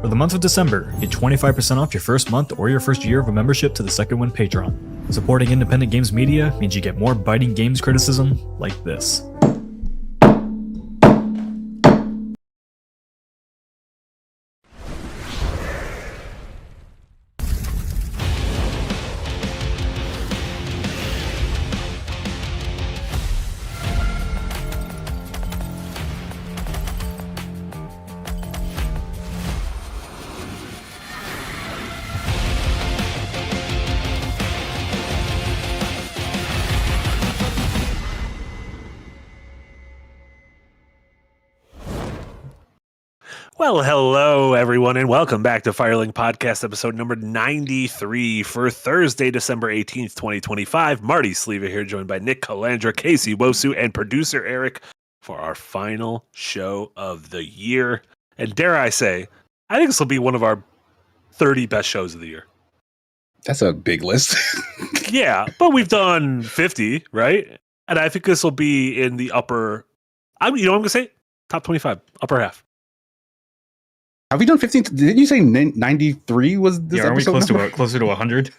For the month of December, get 25% off your first month or your first year of a membership to the Second Wind Patreon. Supporting independent games media means you get more biting games criticism like this. Well, hello, everyone, and welcome back to Firelink Podcast, episode number 93 for Thursday, December 18th, 2025. Marty Sleva here, joined by Nick Calandra, Casey Wosu, and producer Eric for our final show of the year. And dare I say, I think this will be one of our 30 best shows of the year. That's a big list. Yeah, but we've done 50, right? And I think this will be in the upper, you know what I'm going to say? Top 25, upper half. Have we done 15? Didn't you say 93 was this Are we episode closer to 100?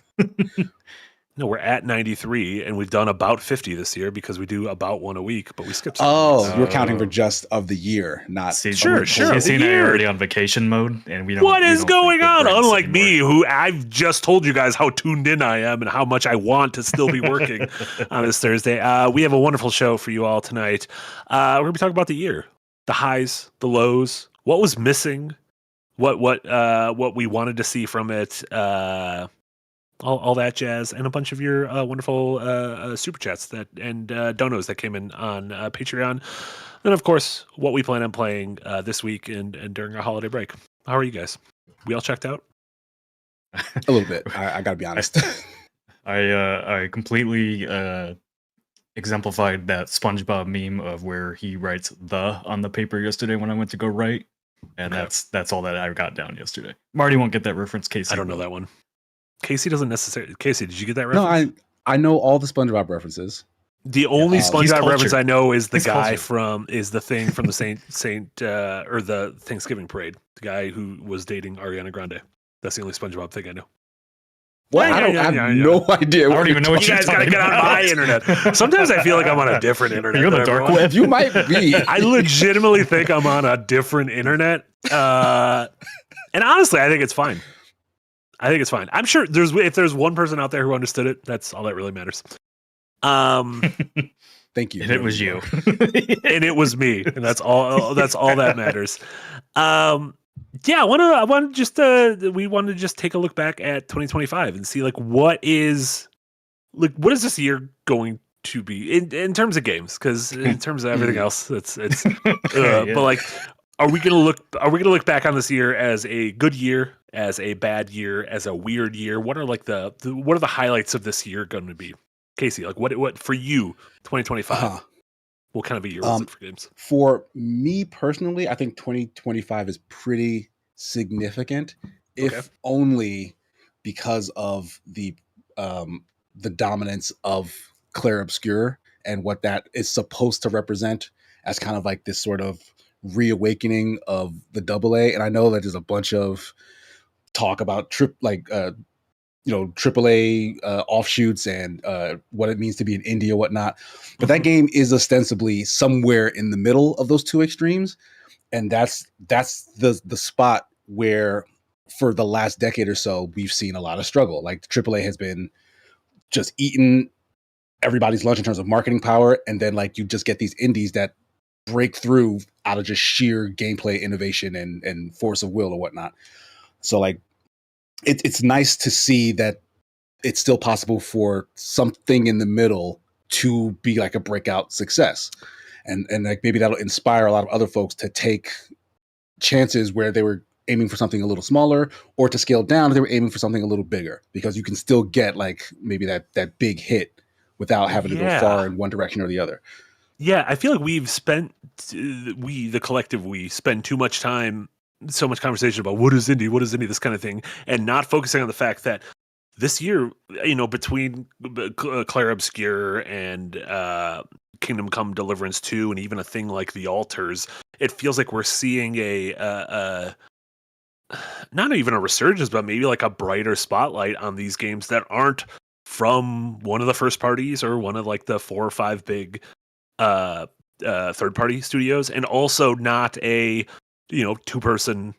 No, we're at 93, and we've done about 50 this year because we do about one a week, but we skipped some. Oh, you're counting for just of the year, not... Sure. Casey and I are already on vacation mode, and we don't... What is going on? Unlike me, who I've just told you guys how tuned in I am and how much I want to still be working on this Thursday. We have a wonderful show for you all tonight. We're going to be talking about the year, the highs, the lows, what was missing, what we wanted to see from it, all that jazz, and a bunch of your wonderful super chats and donos that came in on Patreon, and of course what we plan on playing this week and during our holiday break. How are you guys? We all checked out? A little bit. I gotta be honest. I completely exemplified that SpongeBob meme of where he writes "the" on the paper yesterday when I went to go write. And okay. That's all that I got down yesterday. Marty won't get that reference. Casey, I don't know that one. Casey doesn't necessarily. Casey, did you get that reference? No, I know all the SpongeBob references. The only SpongeBob reference I know is the guy cultured. is the thing from the Saint or the Thanksgiving parade. The guy who was dating Ariana Grande. That's the only SpongeBob thing I know. What? I have no idea. I don't even know what you're talking about. You guys gotta get on my internet. Sometimes I feel like I'm on a different internet. You're on the dark web. You might be. I legitimately think I'm on a different internet. And honestly, I think it's fine. I'm sure if there's one person out there who understood it, that's all that really matters. Thank you. And it was you. And it was me. And that's all that matters. Yeah, we want to just take a look back at 2025 and see what is this year going to be in terms of games, because in terms of everything else it's yeah. But are we gonna look back on this year as a good year, as a bad year, as a weird year? What are what are the highlights of this year going to be? Casey, what for you 2025? What kind of a year was it for games? For me personally, I think 2025 is pretty significant, if only because of the dominance of Clair Obscur and what that is supposed to represent as kind of like this sort of reawakening of the AA. And I know that there's a bunch of talk about AAA offshoots and what it means to be an indie or whatnot. But that game is ostensibly somewhere in the middle of those two extremes. And that's the spot where for the last decade or so, we've seen a lot of struggle. Like AAA has been just eating everybody's lunch in terms of marketing power. And then you just get these indies that break through out of just sheer gameplay innovation and force of will or whatnot. So it's nice to see that it's still possible for something in the middle to be a breakout success. And maybe that'll inspire a lot of other folks to take chances where they were aiming for something a little smaller, or to scale down if they were aiming for something a little bigger, because you can still get maybe that big hit without having to go far in one direction or the other. Yeah, I feel like we've spent, the collective, we spend too much time, so much conversation about what is indie, this kind of thing, and not focusing on the fact that this year, between Clair Obscur and Kingdom Come Deliverance 2, and even a thing like The Altars, it feels like we're seeing a not even a resurgence, but maybe like a brighter spotlight on these games that aren't from one of the first parties or one of like the 4 or 5 big uh third party studios, and also not a 2-person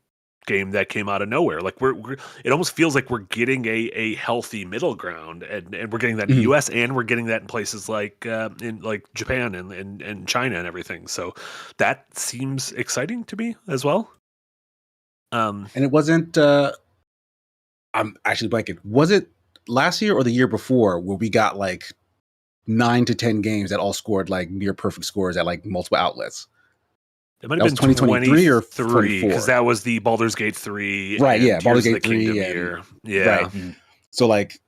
game that came out of nowhere. Like we're it almost feels like we're getting a healthy middle ground, and we're getting that in the Mhm. US, and we're getting that in places like in like Japan and China and everything. So that seems exciting to me as well. um And it wasn't. I'm actually blanking. Was it last year or the year before where we got like 9 to 10 games that all scored like near perfect scores at like multiple outlets? it might That have was been 2023 or 23 because 24. that was the Baldur's Gate 3 Right. and Yeah. Baldur's Tears of the Gate 3 Kingdom and year. Yeah. right. So like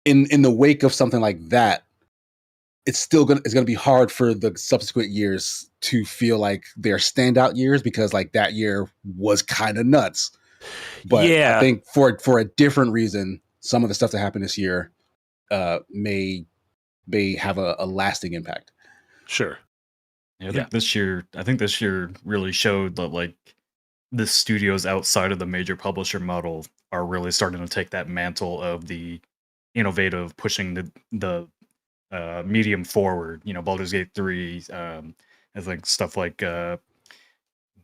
in the wake of something like that, it's gonna be hard for the subsequent years to feel like they're standout years because like that year was kind of nuts. But I Yeah, think for a different reason, some of the stuff that happened this year may have a lasting impact. sure. Yeah, Yeah. I think this year really showed that like the studios outside of the major publisher model are really starting to take that mantle of the innovative, pushing the medium forward. You know, Baldur's Gate 3, I think stuff like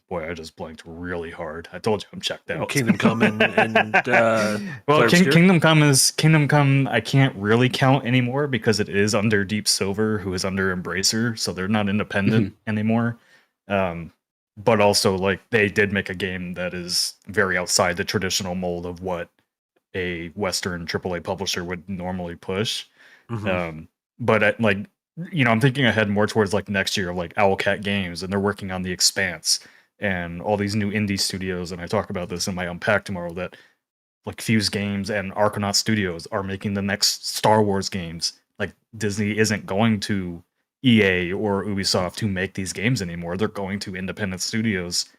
boy, I just blanked really hard. I told you I'm checked out. Kingdom Come and Well, Flare Obscure. Kingdom Come. I can't really count anymore because it is under Deep Silver, who is under Embracer, so they're not independent anymore. But also, like, they did make a game that is very outside the traditional mold of what a Western AAA publisher would normally push. Mhm. But like, I'm thinking ahead more towards like next year, like Owlcat Games, and they're working on The Expanse and all these new indie studios. And I talk about this in my Unpack tomorrow that like Fuse Games and Argonaut Studios are making the next Star Wars games. Like Disney isn't going to EA or Ubisoft to make these games anymore. They're going to independent studios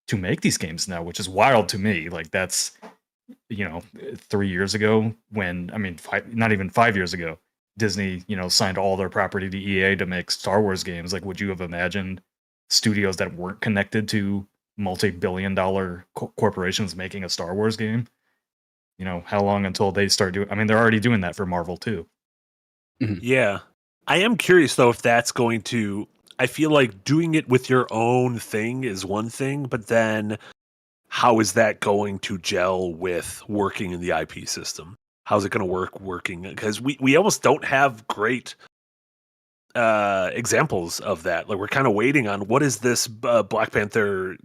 to make these games now, which is wild to me. Like that's 3 years ago when not even 5 years ago, Disney signed all their property to EA to make Star Wars games. Like, would you have imagined studios that weren't connected to multi-billion-dollar corporations making a Star Wars game? How long until they start doing? I mean, they're already doing that for Marvel too. Yeah. I am curious though if that's going to. I feel like doing it with your own thing is one thing, but then how is that going to gel with working in the IP system? How's it going to work working? Because we almost don't have great examples of that. Like we're kind of waiting on what is this Black Panther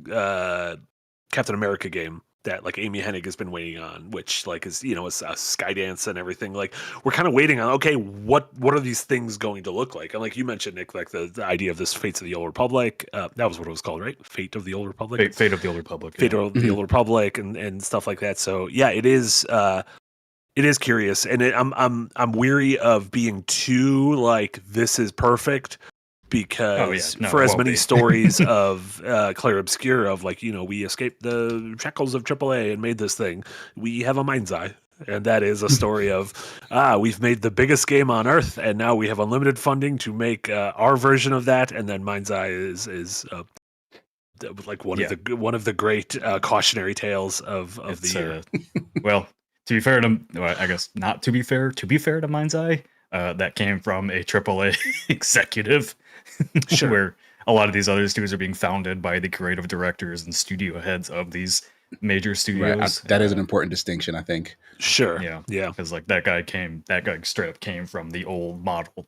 Captain America game that like Amy Hennig has been waiting on, which like is is Skydance and everything. Like we're kind of waiting on what are these things going to look like? And like you mentioned, Nick, like the idea of this Fates of the Old Republic, that was what it was called, right? Fate of the Old Republic. Fate of the Old Republic. Fate Yeah. of the Old Republic and stuff like that. So yeah, it is. It is curious, and I'm weary of being too like this is perfect because No, for it as won't many be. stories of Claire Obscure of like we escaped the shackles of AAA and made this thing, we have a mind's eye, and that is a story of we've made the biggest game on earth, and now we have unlimited funding to make our version of that, and then mind's eye is like one of the great cautionary tales of the year. Well, to be fair to, well, I guess not to be fair. To be fair to Mind's Eye, that came from a AAA executive, Sure. where a lot of these other studios are being founded by the creative directors and studio heads of these major studios. Right. That is an important distinction, I think. Sure. Yeah, Yeah. because like that guy straight up came from the old model.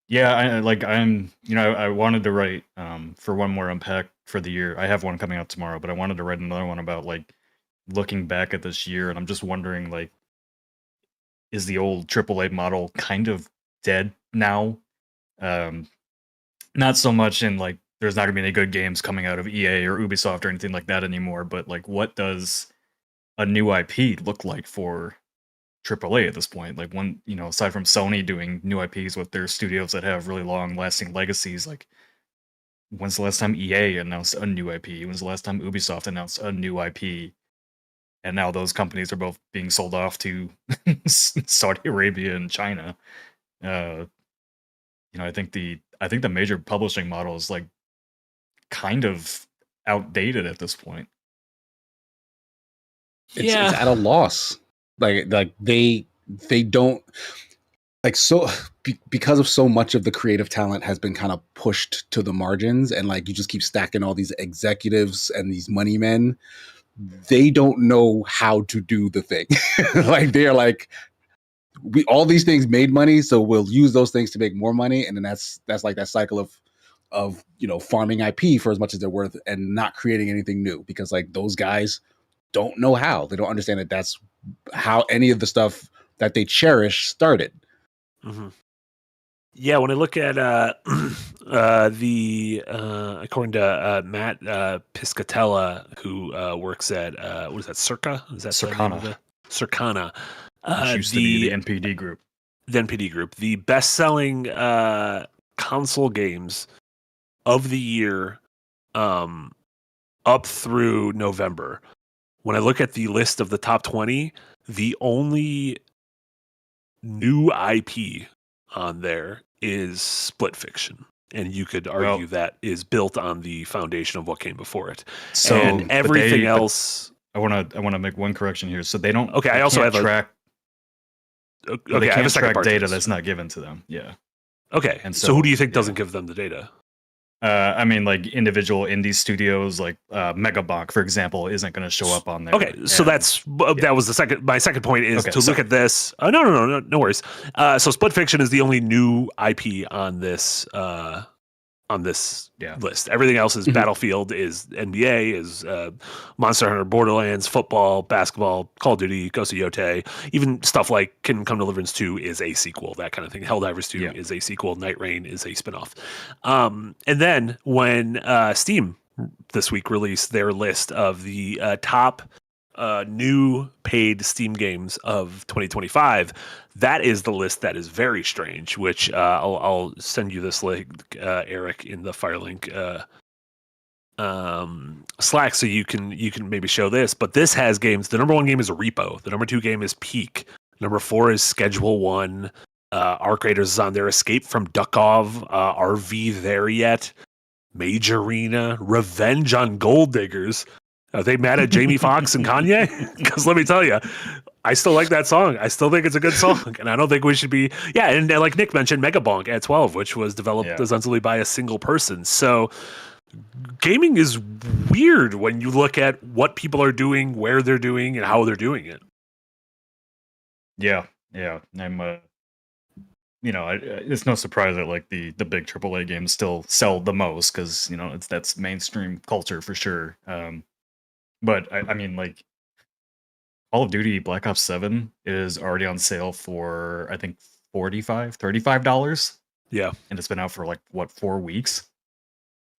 Yeah, I wanted to write for one more Unpack for the year. I have one coming out tomorrow, but I wanted to write another one about like looking back at this year, and I'm just wondering, like, is the old AAA model kind of dead now? Um, Not so much in like there's not gonna be any good games coming out of EA or Ubisoft or anything like that anymore, but like what does a new IP look like for AAA at this point? Like aside from Sony doing new IPs with their studios that have really long lasting legacies, like when's the last time EA announced a new IP? When's the last time Ubisoft announced a new IP? And now those companies are both being sold off to Saudi Arabia and China. Uh, I think the major publishing model is like kind of outdated at this point. it's at a loss. Like they don't like because of so much of the creative talent has been kind of pushed to the margins, and like you just keep stacking all these executives and these money men. They don't know how to do the thing. Like they're like, all these things made money, so we'll use those things to make more money, and then that's like that cycle of farming IP for as much as they're worth and not creating anything new, because like those guys don't know how. They don't understand that that's how any of the stuff that they cherish started. Mm-hmm. Yeah, when I look at according to Matt Piscatella, who works at what is that, Circa? Is that Circana? Circana. Which used to be the NPD group. The NPD group, the best-selling console games of the year, up through November. When I look at the list of the top 20, the only new IP on there is Split Fiction, and you could argue that is built on the foundation of what came before it. So, and everything else. I want to make one correction here. So they don't. Okay, I also have track. Okay, they can't I have a track data that's not given to them. Yeah. Okay, and so who do you think doesn't give them the data? I mean, like individual indie studios, like Megabonk, for example, isn't going to show up on there. Okay, so that was the second. My second point is look at this. No worries. So Split Fiction is the only new IP on this list. Everything else is Battlefield, is NBA, is Monster Hunter, Borderlands, football, basketball, Call of Duty, Ghost of Yotei. Even stuff like Kingdom Come Deliverance 2 is a sequel, that kind of thing. Helldivers 2 is a sequel. Night Rain is a spinoff. And then when Steam this week released their list of the top new paid Steam games of 2025, that is the list that is very strange, which I'll send you this link, Eric, in the Firelink Slack, so you can maybe show this. But this has games. The number one game is Repo. The number two game is Peak. Number 4 is Schedule 1. Arc Raiders is on there. Escape from Duckov. RV There Yet. Mage Arena. Revenge on Gold Diggers. Are they mad at Jamie Foxx and Kanye? Because let me tell you, I still like that song. I still think it's a good song, and I don't think we should be. Yeah, and like Nick mentioned, Megabonk at 12, which was developed essentially by a single person. So gaming is weird when you look at what people are doing, where they're doing, and how they're doing it. Yeah. I'm it's no surprise that like the big AAA games still sell the most, because that's mainstream culture for sure. But I mean, like, Call of Duty Black Ops 7 is already on sale for, I think, $35. Yeah. And it's been out for, 4 weeks?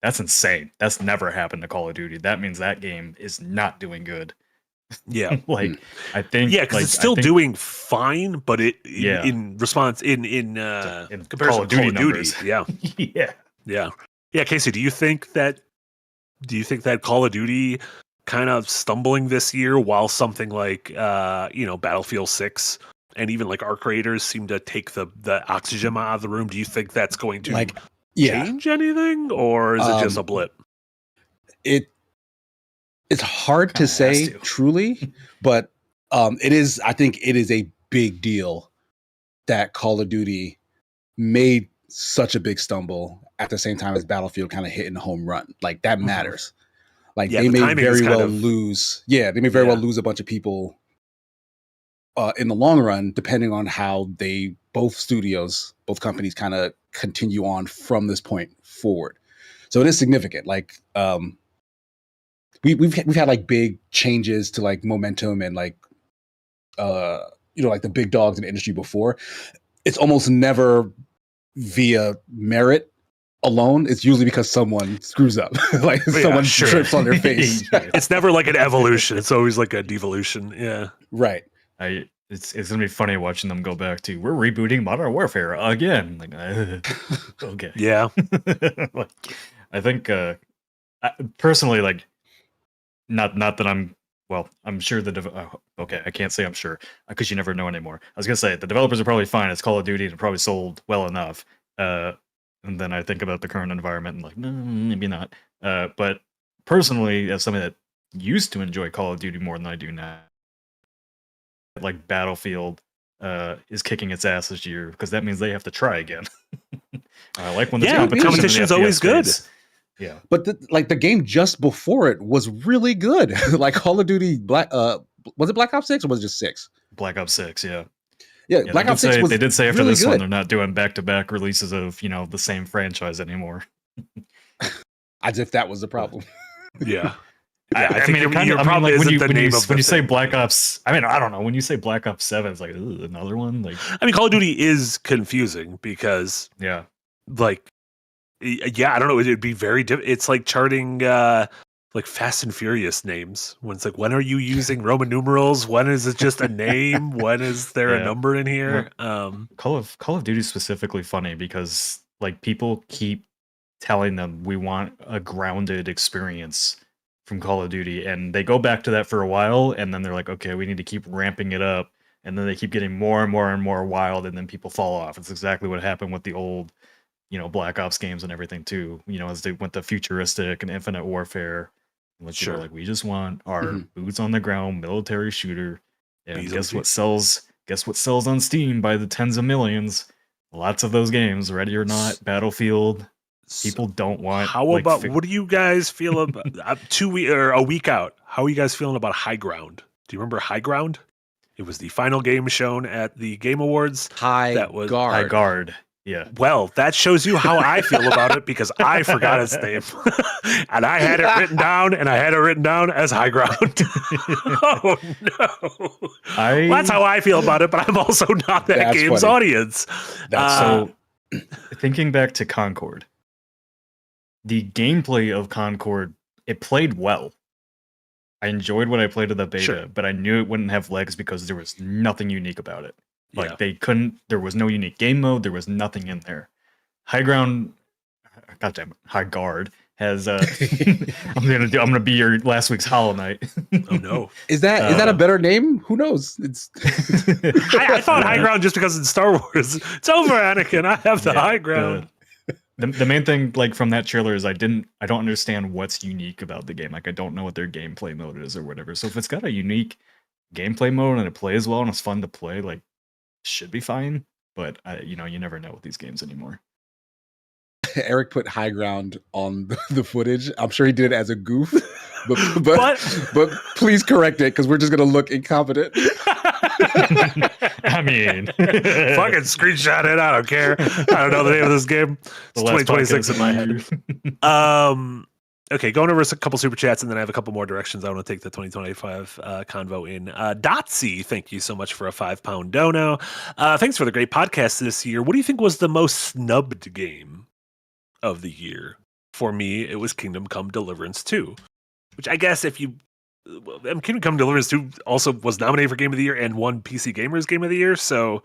That's insane. That's never happened to Call of Duty. That means that game is not doing good. Yeah. I think... Yeah, because it's still doing fine, but in response, in comparison Call of Duty numbers. Yeah. Yeah. Casey, do you think that Call of Duty kind of stumbling this year, while something like Battlefield 6 and even like Arc Raiders seem to take the oxygen out of the room, do you think that's going to change anything, or is it just a blip? It's hard to say truly, but it is. I think it is a big deal that Call of Duty made such a big stumble at the same time as Battlefield kind of hitting a home run. Like that matters. Like they may very well lose. Yeah, they may very well lose a bunch of people in the long run, depending on how both companies kind of continue on from this point forward. So it is significant. Like we've had like big changes to like momentum and like like the big dogs in the industry before. It's almost never via merit alone. It's usually because someone screws up, like someone trips on their face. It's never like an evolution. It's always like a devolution. Yeah, right. It's gonna be funny watching them go back to, we're rebooting Modern Warfare again. Like, okay, yeah. I think personally, like, not that I'm. Well, I'm sure okay, I can't say I'm sure, because you never know anymore. I was gonna say the developers are probably fine. It's Call of Duty and it probably sold well enough. And then I think about the current environment and like, no, maybe not. But personally, as somebody that used to enjoy Call of Duty more than I do now, like Battlefield is kicking its ass this year, because that means they have to try again. I like when there's Yeah, but competition in the competition's FPS always good. space. Yeah, But the game just before it was really good. Like Call of Duty was it Black Ops 6 or was it just 6? Black Ops 6. Yeah, Yeah, yeah. Black Ops 6 was They did say after really this one good. they're not doing back-to-back releases of the same franchise anymore. As if that was the problem. Yeah. Yeah, I think your problem like, isn't the name of when the you say thing. Black Ops. I mean, I don't know. When you say Black Ops 7, it's like another one. Like, I mean, Call of Duty is confusing because, yeah, like, yeah, I don't know. It'd be very different. It's like charting like Fast and Furious names. When it's like, when are you using Roman numerals? When is it just a name? When is there a Yeah. number in here? Call of Duty is specifically funny because like people keep telling them we want a grounded experience from Call of Duty, and they go back to that for a while, and then they're like, okay, we need to keep ramping it up, and then they keep getting more and more and more wild, and then people fall off. It's exactly what happened with the old Black Ops games and everything too, as they went to futuristic and Infinite Warfare. And Sure. like, we just want our boots on the ground military shooter. And guess what sells on Steam by the tens of millions? Lots of those games, Ready or Not, Battlefield. People don't want. How about what do you guys feel about a week out? How are you guys feeling about High Ground? Do you remember High Ground? It was the final game shown at the Game Awards. High Guard. Yeah. Well, that shows you how I feel about it, because I forgot its name. And I had it written down, as High Ground. Oh, no. That's how I feel about it, but I'm also not that game's audience. So, thinking back to Concord, the gameplay of Concord, it played well. I enjoyed what I played of the beta, but I knew it wouldn't have legs because there was nothing unique about it. Like there was no unique game mode. There was nothing in there. High Ground, goddamn, High Guard has. I'm gonna be your last week's Hollow Knight. Oh no! Is that a better name? Who knows? It's. I thought High Ground just because in Star Wars. It's over, Anakin. I have the high ground. The main thing, like, from that trailer is I don't understand what's unique about the game. Like, I don't know what their gameplay mode is or whatever. So if it's got a unique gameplay mode and it plays well and it's fun to play, like, should be fine. But you never know with these games anymore. Eric put High Ground on the footage. I'm sure he did it as a goof, but please correct it, because we're just gonna look incompetent. I mean, fucking screenshot it. I don't care. I don't know the name of this game. It's 2026 in my head. Okay, going over a couple super chats, and then I have a couple more directions I want to take the 2025 convo in. Dotsy, thank you so much for a £5 dono. Thanks for the great podcast this year. What do you think was the most snubbed game of the year? For me, it was Kingdom Come Deliverance 2, which I guess Kingdom Come Deliverance 2 also was nominated for Game of the Year and won PC Gamer's Game of the Year, so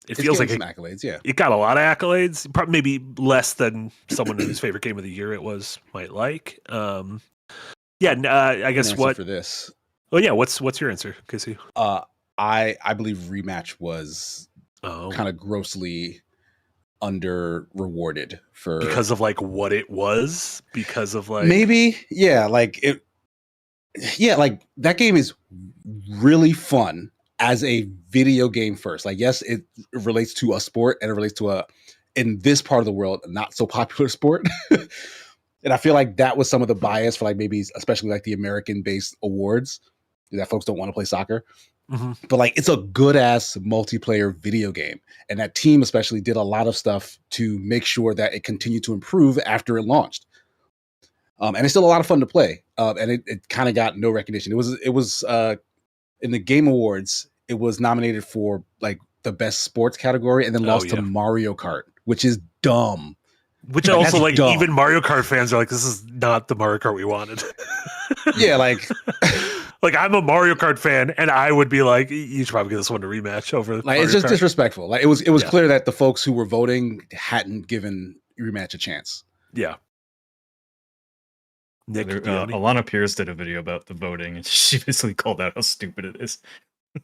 it feels like some accolades. Yeah, it got a lot of accolades, probably maybe less than someone whose favorite game of the year it was might like. I guess what for this? Oh yeah, what's your answer, Casey? I believe Rematch was kind of grossly under rewarded because of like what it was, because of like maybe like that game is really fun as a video game first. Like, yes, it relates to a sport, and it relates to in this part of the world, not so popular sport. And I feel like that was some of the bias for, like, maybe especially like the American based awards, that folks don't want to play soccer. Mm-hmm. But like, it's a good ass multiplayer video game. And that team especially did a lot of stuff to make sure that it continued to improve after it launched. And it's still a lot of fun to play. And it kind of got no recognition. It was in the Game Awards, it was nominated for like the best sports category, and then lost to Mario Kart, which is dumb. Which also, like, even Mario Kart fans are like, this is not the Mario Kart we wanted. Yeah, like like, I'm a Mario Kart fan, and I would be like, you should probably get this one to rematch over. Like, it's just disrespectful. Like, it was clear that the folks who were voting hadn't given Rematch a chance. Yeah. Nick, Alana Pierce did a video about the voting, and she basically called out how stupid it is.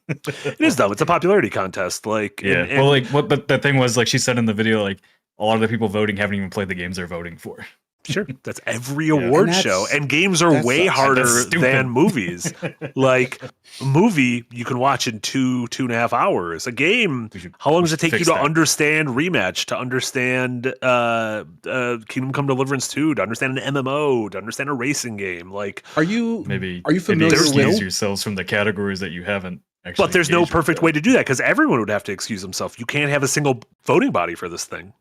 It is dumb. It's a popularity contest. Like, yeah. But the thing was, like, she said in the video, like, a lot of the people voting haven't even played the games they're voting for. Sure, that's every Yeah. award And show, that's- and games are that way sucks. harder That's stupid. than movies. Like a movie, you can watch in 2.5 hours. A game, We should- how long we does it should take you fix to that. understand Rematch, to understand Kingdom Come Deliverance 2, to understand an MMO, to understand a racing game? Like, Are you Maybe familiar There's excuse no- yourselves from the categories that you haven't actually. but there's no engaged with perfect yet. way to do that because everyone would have to excuse himself. You can't have a single voting body for this thing.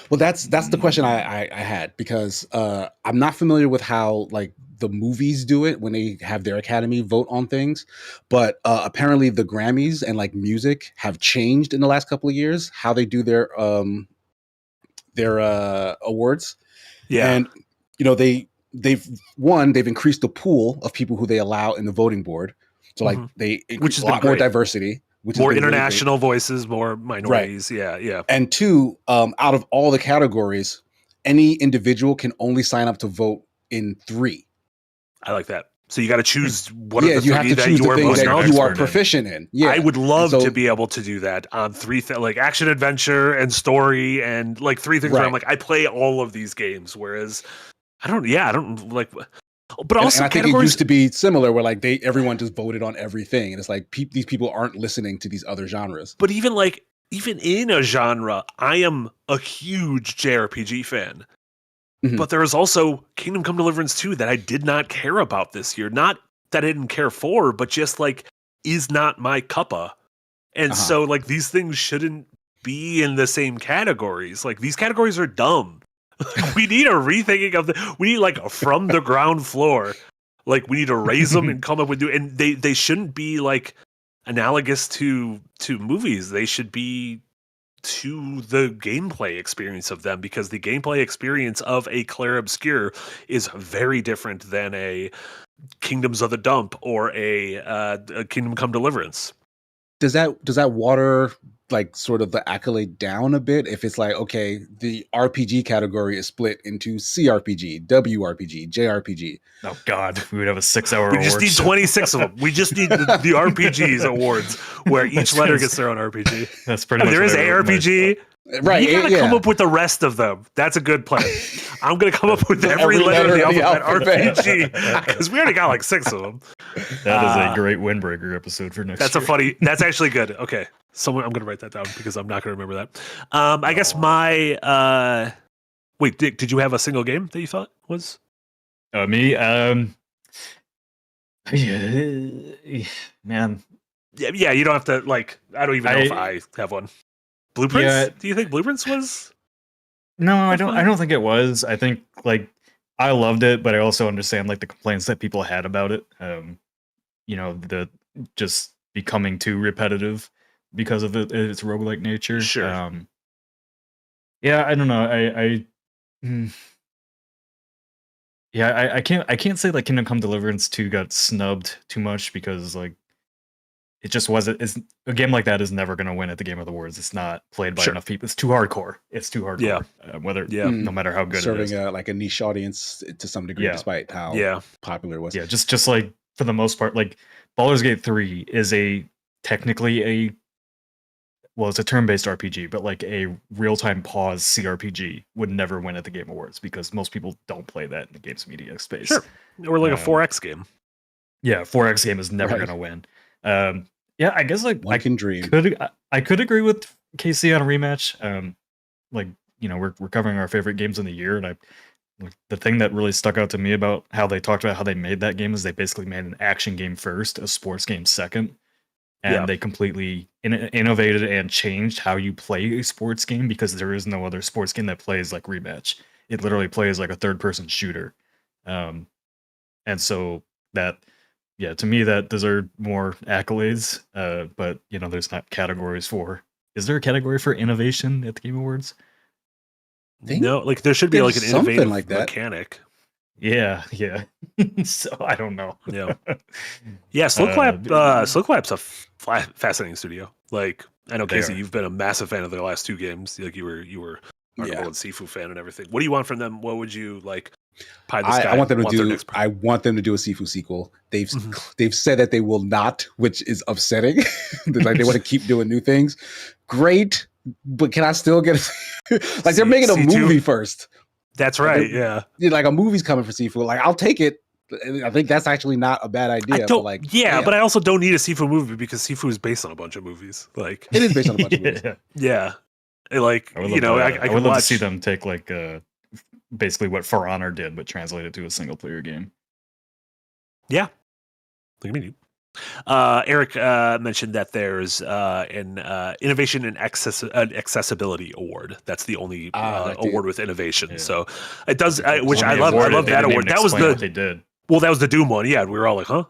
Well, that's the question I had, because I'm not familiar with how like the movies do it when they have their Academy vote on things, but apparently the Grammys and like music have changed in the last couple of years how they do their awards. Yeah. And they've increased the pool of people who they allow in the voting board, so like Mhm. they Which increase has a been lot more great. diversity, which More has been really great. international voices, more minorities. Yeah, yeah. And two, out of all the categories, any individual can only sign up to vote in 3. I like that. So you got to choose one Yeah, of the you have three to that choose you the are things most that knowledgeable you are expert in. proficient in. Yeah, I would love And so- to be able to do that on 3 like action adventure and story and like 3 things where I'm Right. like I play all of these games, whereas I don't like. But And also I think it categories. used to be similar, where like everyone just voted on everything, and it's like these people aren't listening to these other genres. But even in a genre, I am a huge JRPG fan. Mhm. But there is also Kingdom Come Deliverance 2 that I did not care about this year. Not that I didn't care for, but just like is not my cuppa. And Uh-huh. so like these things shouldn't be in the same categories. Like these categories are dumb. We need a rethinking of we need like from the ground floor. Like we need to raise them and come up with and they shouldn't be like analogous to movies. They should be to the gameplay experience of them, because the gameplay experience of a Clair Obscure is very different than a Kingdoms of the Dump or a Kingdom Come Deliverance. Does that water like sort of the accolade down a bit if it's like, okay, the RPG category is split into CRPG, WRPG, JRPG? Oh God, we would have a 6-hour. We just award need show. 26 of them. We just need the RPGs awards where each letter gets their own RPG. That's pretty much. There what is I wrote in my- ARPG. Right, You gotta yeah. come up with the rest of them. That's a good plan. I'm gonna come up with every letter of the alphabet RPG because we already got like 6 of them. That is a great windbreaker episode for next That's year. a funny. That's actually good. Okay, I'm gonna write that down because I'm not gonna remember that. I guess my wait, Dick, did you have a single game that you thought was? Me, man. Yeah, you don't have to like. I don't even know if I have one. Blueprints? Yeah. Do you think Blueprints was? No, I don't think it was. I think like I loved it, but I also understand like the complaints that people had about it. The just becoming too repetitive because of its roguelike nature. Sure. Yeah, I don't know. I can't say like Kingdom Come Deliverance 2 got snubbed too much because like it just wasn't. It's a game like that is never going to win at the Game of the Awards. It's not played by enough people. It's too hardcore. It's too hardcore. Yeah. No matter how good serving it is. like a niche audience to some degree, Yeah. despite how popular it was. Yeah, just like for the most part, like Baldur's Gate 3 is technically it's a turn-based RPG, but like a real-time pause CRPG would never win at the Game Awards because most people don't play that in the games media space. Sure. Or like a 4X game. Yeah, 4X game is never going to win. Yeah, I guess like One can dream. I could agree with KC on a rematch. We're covering our favorite games in the year, and the thing that really stuck out to me about how they talked about how they made that game is they basically made an action game first, a sports game second, and they completely innovated and changed how you play a sports game because there is no other sports game that plays like Rematch. It literally plays like a third-person shooter, and so that. Yeah, to me that deserved more accolades, but there's not categories for. Is there a category for innovation at the Game Awards? No, like there should be like an innovative like that. mechanic. Yeah. So I don't know. Yeah, Slow Clap's a fascinating studio. Like I know Casey, you've been a massive fan of their last 2 games. Like you were Marvel and Sifu fan and everything. What do you want from them? What would you like? I want them to do. I want them to do a Sifu sequel. They've said that they will not, which is upsetting. Like they want to keep doing new things. Great, but can I still get like they're making a movie first? That's right. Yeah. Like a movie's coming for Sifu. Like I'll take it. I think that's actually not a bad idea. I don't. But like, yeah, damn, but I also don't need a Sifu movie because Sifu is based on a bunch of movies. Like, it is based on a bunch of movies. yeah, like I would you love know, to, I I can would love watch. to see them take like basically what For Honor did, but translate it to a single player game. Yeah, look at me. Eric mentioned that there's an innovation and accessibility award. That's the only award with innovation. Yeah. So it does, Well, which when I they love. I awarded, love they that didn't award. even That was explain the what they did. well, that was the Doom one. Yeah, we were all like, huh?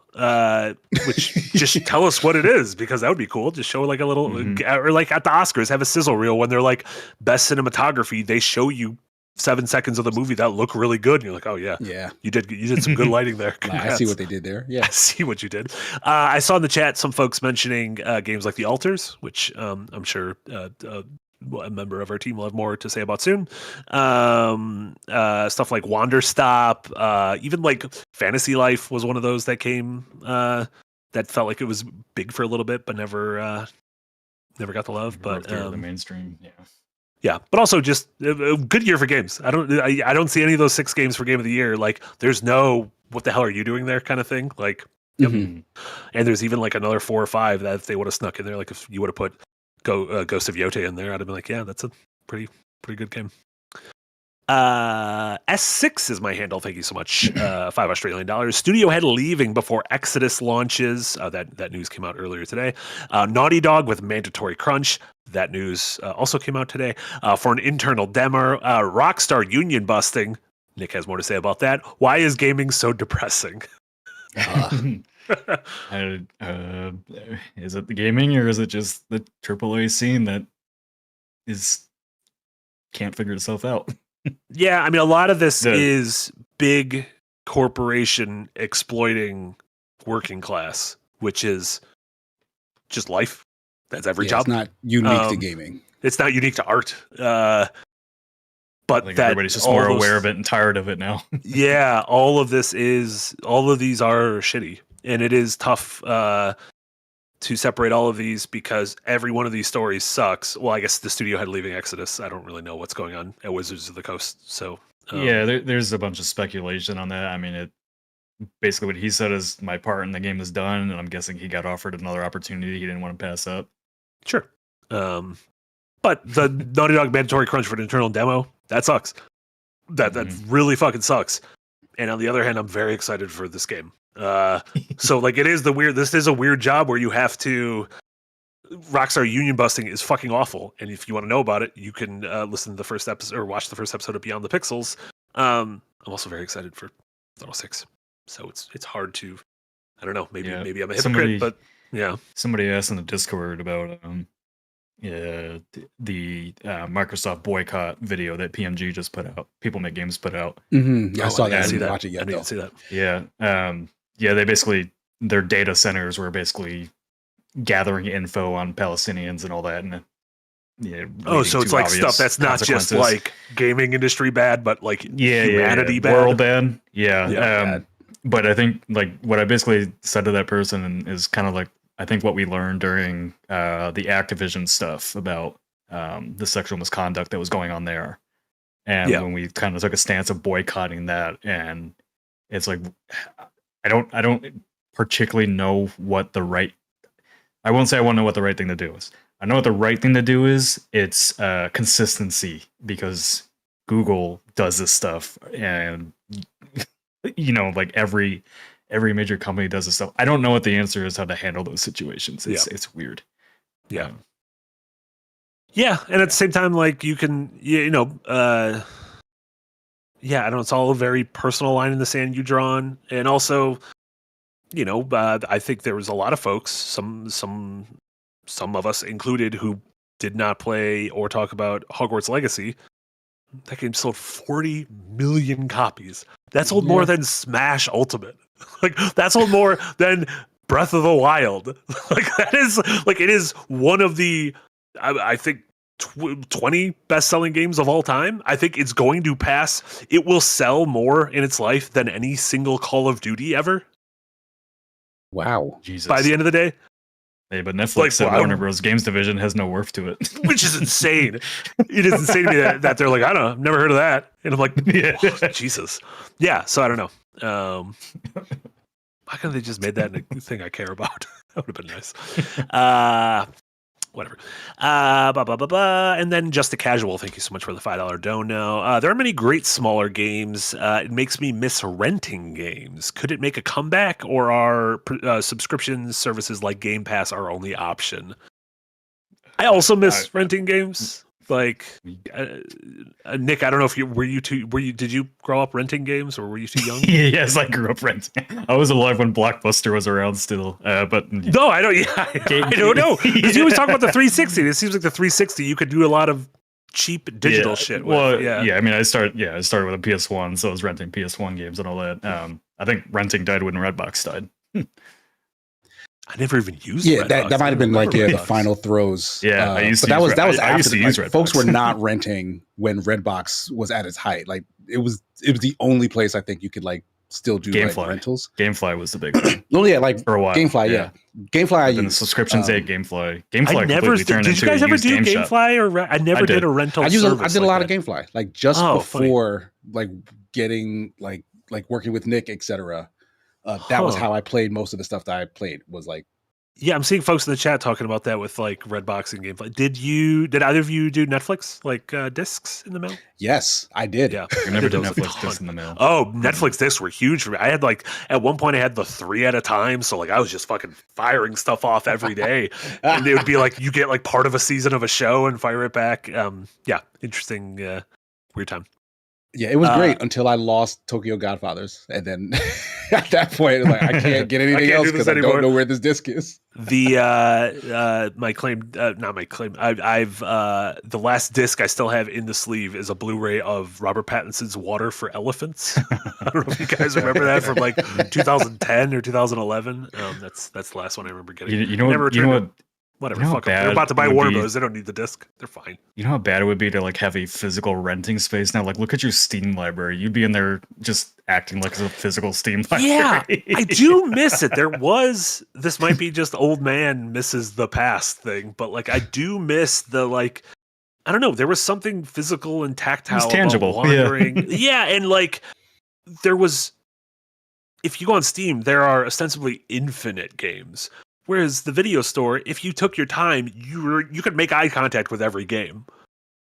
Which just tell us what it is because that would be cool. Just show like a little, or like at the Oscars, have a sizzle reel when they're like best cinematography. They show you 7 seconds of the movie that look really good, and you're like, oh yeah, you did some good lighting there. I see what they did there. Yeah, I see what you did. I saw in the chat some folks mentioning games like The Alters, which I'm sure a member of our team will have more to say about soon. Stuff like Wander Stop, even like Fantasy Life was one of those that came that felt like it was big for a little bit, but never got the love. But the mainstream, yeah. Yeah, but also just a good year for games. I don't see any of those 6 games for Game of the Year. Like, there's no what the hell are you doing there kind of thing. Like, yep. And there's even like another 4 or 5 that if they would have snuck in there, like if you would have put Ghost of Yote in there, I'd have been like, yeah, that's a pretty good game. S6 is my handle. Thank you so much. $5 Australian. Studio Head leaving before Exodus launches. That news came out earlier today. Naughty Dog with mandatory crunch. That news also came out today for an internal demo. Rockstar union busting. Nick has more to say about that. Why is gaming so depressing? Is it the gaming or is it just the AAA scene that can't figure itself out? Yeah, I mean, a lot of this is big corporation exploiting working class, which is just life. That's every job. It's not unique to gaming. It's not unique to art. But everybody's just more aware of it and tired of it now. Yeah, all of these are shitty, and it is tough to separate all of these because every one of these stories sucks. Well, I guess the studio head leaving Exodus. I don't really know what's going on at Wizards of the Coast. So yeah, there's a bunch of speculation on that. I mean, basically what he said is my part in the game is done, and I'm guessing he got offered another opportunity he didn't want to pass up. Sure. But the Naughty Dog mandatory crunch for an internal demo, that sucks. That really fucking sucks. And on the other hand, I'm very excited for this game. So like this is a weird job where you have to Rockstar union busting is fucking awful. And if you want to know about it, you can listen to the first episode or watch the first episode of Beyond the Pixels. I'm also very excited for 06. So it's hard to, I don't know, maybe I'm a hypocrite, but yeah. Somebody asked in the Discord about the Microsoft boycott video that PMG just put out. People Make Games put out. Mm-hmm. Yeah, I saw that. I didn't watch it yet. I didn't see that. Yeah. They basically, their data centers were basically gathering info on Palestinians and all that. And so it's like stuff that's not just like gaming industry bad, but like humanity bad. World bad. Yeah. But I think like what I basically said to that person is kind of like, I think what we learned during the Activision stuff about the sexual misconduct that was going on there. And when we kind of took a stance of boycotting that, and it's like, I don't particularly know what the right, I won't say I won't know what the right thing to do is. I know what the right thing to do is. It's consistency, because Google does this stuff, and like every major company does this stuff. I don't know what the answer is, how to handle those situations. It's weird. Yeah. Yeah, and at the same time, like you can, I don't know. It's all a very personal line in the sand you draw on, and also, I think there was a lot of folks, some of us included, who did not play or talk about Hogwarts Legacy. That game sold 40 million copies. That sold more than Smash Ultimate. Like that sold more than Breath of the Wild. Like that is like it is one of the I think 20 best-selling games of all time. I think it's going to pass. It will sell more in its life than any single Call of Duty ever. Wow. Jesus. By the end of the day. Hey, but Netflix Like, said wow. Warner Bros. Games division has no worth to it. Which is insane. It is insane to me that they're like, I don't know, I've never heard of that. And I'm like, Yeah. oh, Jesus. Yeah, so I don't know. Why couldn't they just made that a thing I care about? That would have been nice. Whatever. And then just a casual. Thank you so much for the $5 dono. There are many great smaller games. It makes me miss renting games. Could it make a comeback, or are subscription services like Game Pass our only option? I also miss renting games. Like Nick, I don't know if did you grow up renting games, or were you too young? Yes, I grew up renting. I was alive when Blockbuster was around still. But no, I don't. Yeah, I don't know. Because you always talk about the 360. It seems like the 360 you could do a lot of cheap digital shit with. Well, yeah. I mean, I started with a PS1, so I was renting PS1 games and all that. I think renting died when Redbox died. I never even used. Yeah, Redbox. that might have been like the final throws. Yeah, I used to. But that was I after used to use like, Redbox. folks were not renting when Redbox was at its height. Like it was the only place I think you could like still do like, rentals. GameFly was the big one. Oh yeah, like for a while. GameFly, yeah. GameFly. I used the subscriptions at GameFly. I never did. Did you guys ever do GameFly or I never did a rental? I did a lot of GameFly, like just before like getting like working with Nick, etc. That was how I played most of the stuff that I played was like. Yeah, I'm seeing folks in the chat talking about that with like Redbox and GameFly. Did either of you do Netflix like discs in the mail? Yes, I did. Yeah, I never did Netflix discs in the mail. Oh, Netflix discs were huge for me. I had like at one point I had the 3 at a time, so like I was just fucking firing stuff off every day, and it would be like you get like part of a season of a show and fire it back. Yeah, interesting, weird time. Yeah, it was great until I lost Tokyo Godfathers, and then at that point, like I can't get anything else because I don't know where this disc is. The my claim, not my claim. I've the last disc I still have in the sleeve is a Blu-ray of Robert Pattinson's Water for Elephants. I don't know if you guys remember that from like 2010 or 2011. That's the last one I remember getting. You know what? Whatever, fuck them. They're about to buy Warner Bros. They don't need the disc. They're fine. You know how bad it would be to like have a physical renting space now? Like, look at your Steam library. You'd be in there just acting like it's a physical Steam library. Yeah, I do miss it. This might be just old man misses the past thing, but like I do miss the like, I don't know. There was something physical and tactile, it's tangible, about wandering. Yeah, and like there was. If you go on Steam, there are ostensibly infinite games. Whereas the video store, if you took your time, you could make eye contact with every game.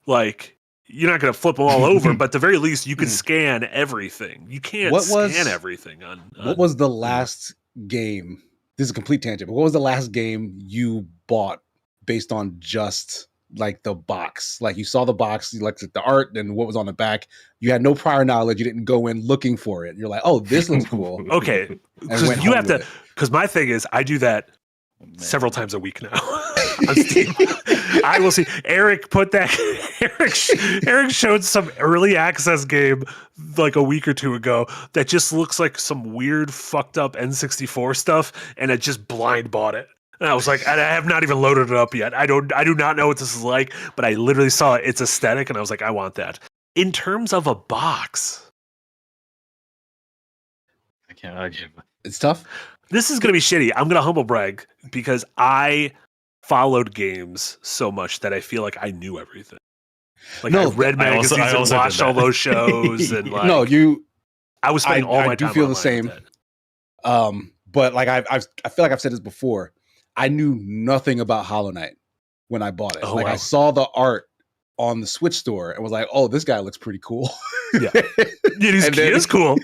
Like, you're not going to flip them all over, but at the very least, you could scan everything. You can't scan everything on. What was the last game? This is a complete tangent, but what was the last game you bought based on just like the box? Like you saw the box, you looked at the art and what was on the back. You had no prior knowledge. You didn't go in looking for it. You're like, oh, this looks cool. Okay, because you have to. Because my thing is, I do that. Several times a week now on Steam. I will see. Eric put that. Eric showed some early access game like a week or two ago that just looks like some weird fucked up N64 stuff, and I just blind bought it. And I was like, I have not even loaded it up yet. I do not know what this is like, but I literally saw its aesthetic, and I was like, I want that. In terms of a box, I can't. It's tough. This is going to be shitty. I'm going to humble brag because I followed games so much that I feel like I knew everything. Like I read magazines and watched all those shows and like I was spending all my time. I do feel the same. But like I feel like I've said this before. I knew nothing about Hollow Knight when I bought it. Oh, like wow. I saw the art on the Switch store and was like, "Oh, this guy looks pretty cool." Yeah, he is cool.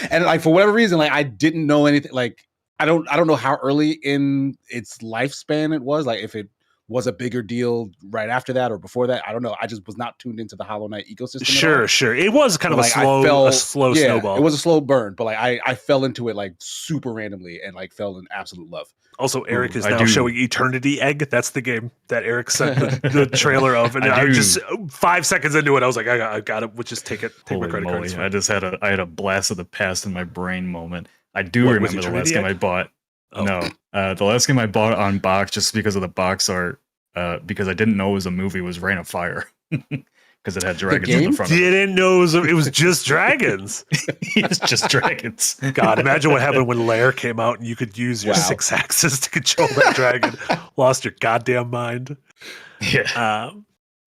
And like for whatever reason, like I didn't know anything. Like I don't know how early in its lifespan it was. Like if it was a bigger deal right after that or before that, I don't know. I just was not tuned into the Hollow Knight ecosystem. Sure. It was kind of like a slow snowball. It was a slow burn, but like I fell into it like super randomly and like fell in absolute love. Also, Eric is now showing Eternity Egg. That's the game that Eric sent the trailer of, and I just 5 seconds into it, I was like, I got it. We'll just take my credit card. I had a blast of the past in my brain moment. I do remember the last game I bought. Oh. No, the last game I bought on box just because of the box art, because I didn't know it was a movie, was Reign of Fire. because it had dragons game? in the front of it. Didn't know it was just dragons. It's just dragons. God, imagine what happened when Lair came out and you could use your 6 axes to control that dragon. Lost your goddamn mind. Yeah.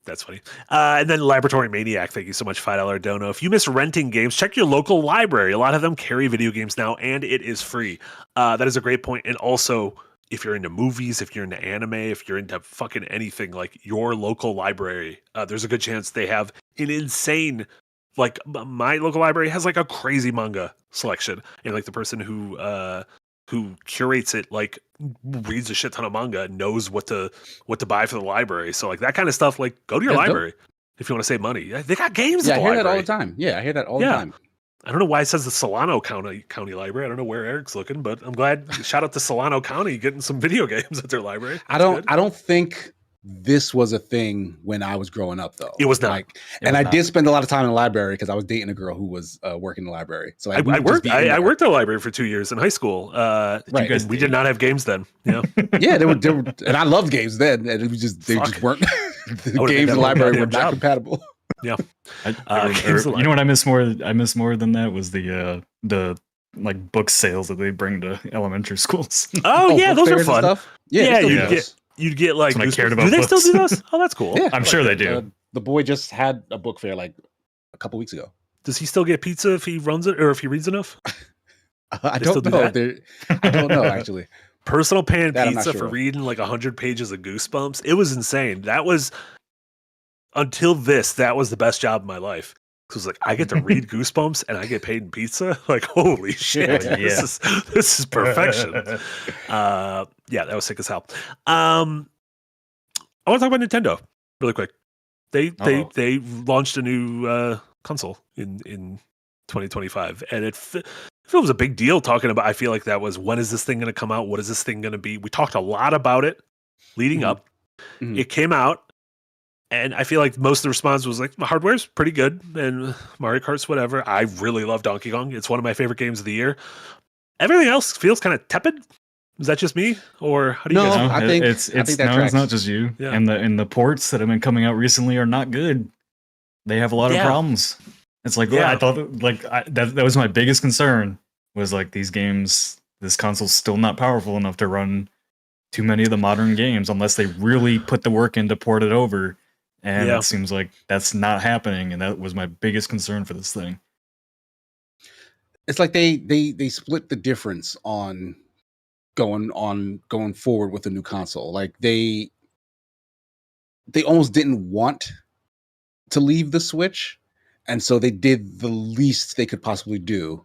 That's funny. And then Laboratory Maniac, thank you so much, $5 dono. If you miss renting games, check your local library. A lot of them carry video games now, and it is free. That is a great point. And also, if you're into movies, if you're into anime, if you're into fucking anything, like your local library, there's a good chance they have an insane, like my local library has like a crazy manga selection. And like the person who curates it, like reads a shit ton of manga and knows what to buy for the library. So like that kind of stuff, like go to your library if you want to save money. They got games. Yeah, at the I hear library. that all the time. Yeah, I hear that all the time. I don't know why it says the Solano County Library. I don't know where Eric's looking, but I'm glad. Shout out to Solano County getting some video games at their library. I don't think this was a thing when I was growing up, though. It was not. I did spend a lot of time in the library because I was dating a girl who was working in the library. So I worked at a library for 2 years in high school. Right. We did not have games then. Yeah. Yeah, they were, and I loved games then, and it was just just weren't. The games in the library were not compatible. Yeah. You know what I miss more? I miss more than that was the like book sales that they bring to elementary schools. Oh yeah, those are fun. Yeah, you'd get like. I cared about do they books. still do those? Oh, that's cool. Yeah, I'm sure they do. The boy just had a book fair like a couple weeks ago. Does he still get pizza if he runs it or if he reads enough? I don't know. I don't know actually. Personal pan pizza for reading like 100 pages of Goosebumps. It was insane. That was until this. That was the best job of my life. Because like I get to read Goosebumps and I get paid in pizza. Like holy shit, yeah. this is perfection. Yeah, that was sick as hell. I want to talk about Nintendo really quick. They launched a new console in 2025, and it was a big deal talking about. I feel like that was, when is this thing going to come out? What is this thing going to be? We talked a lot about it leading up. Mm-hmm. It came out. And I feel like most of the response was like, the hardware's pretty good, and Mario Kart's whatever. I really love Donkey Kong. It's one of my favorite games of the year. Everything else feels kind of tepid. Is that just me, or how do you guys feel? I think it's not just you. Yeah. And the ports that have been coming out recently are not good. They have a lot of problems. It's like, I thought that was my biggest concern, was like these games, this console's still not powerful enough to run too many of the modern games unless they really put the work in to port it over. And it seems like that's not happening, and that was my biggest concern for this thing. It's like they split the difference on going forward with a new console. Like they almost didn't want to leave the Switch, and so they did the least they could possibly do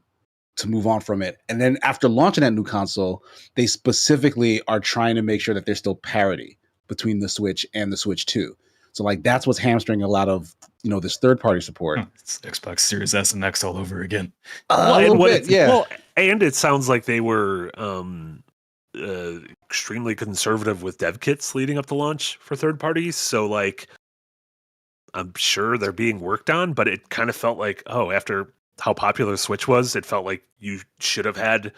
to move on from it. And then after launching that new console, they specifically are trying to make sure that there's still parity between the Switch and the Switch 2. So like that's what's hamstring a lot of this third party support. It's Xbox Series S and X all over again. A little bit, yeah. Well, and it sounds like they were extremely conservative with dev kits leading up to launch for third parties. So like, I'm sure they're being worked on, but it kind of felt like, after how popular Switch was, it felt like you should have had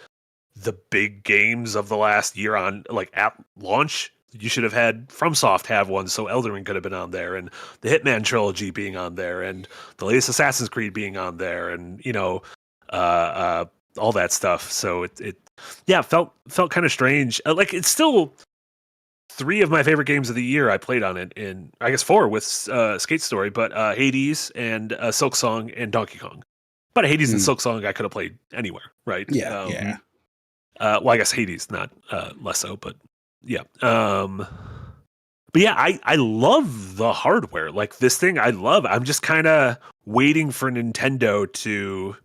the big games of the last year on like at launch. You should have had FromSoft have one, so Elden Ring could have been on there, and the Hitman trilogy being on there, and the latest Assassin's Creed being on there, and all that stuff. So it felt kind of strange. Like it's still 3 of my favorite games of the year I played on it, in I guess 4 with Skate Story, but Hades and Silk Song and Donkey Kong. But Hades and Silk Song I could have played anywhere, right? Yeah. Well, I guess Hades not less so, but. Yeah. But yeah, I love the hardware. Like this thing I love. I'm just kind of waiting for Nintendo to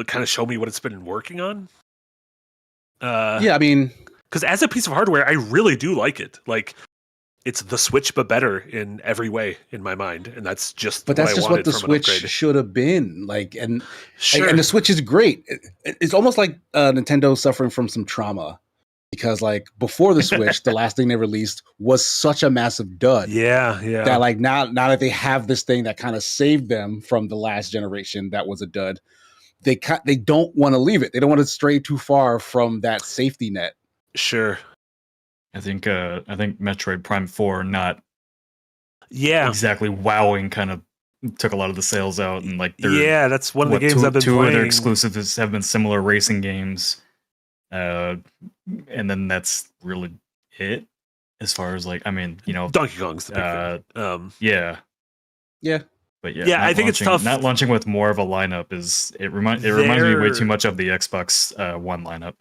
kind of show me what it's been working on. I mean, because as a piece of hardware, I really do like it. Like it's the Switch, but better in every way in my mind. And that's just what the Switch should have been like. And the Switch is great. It's almost like Nintendo suffering from some trauma. Because like before the Switch, the last thing they released was such a massive dud. Yeah. That like now that they have this thing that kind of saved them from the last generation that was a dud, they don't want to leave it. They don't want to stray too far from that safety net. Sure. I think Metroid Prime 4 not Yeah. exactly wowing kind of took a lot of the sales out, and like Yeah, that's one of the games I've been two playing. of their exclusives have been similar racing games, and then that's really it as far as like, I mean, you know, Donkey Kong's the big thing. yeah, Yeah. but yeah, Yeah, I think it's tough. Not launching with more of a lineup reminds me way too much of the Xbox One lineup.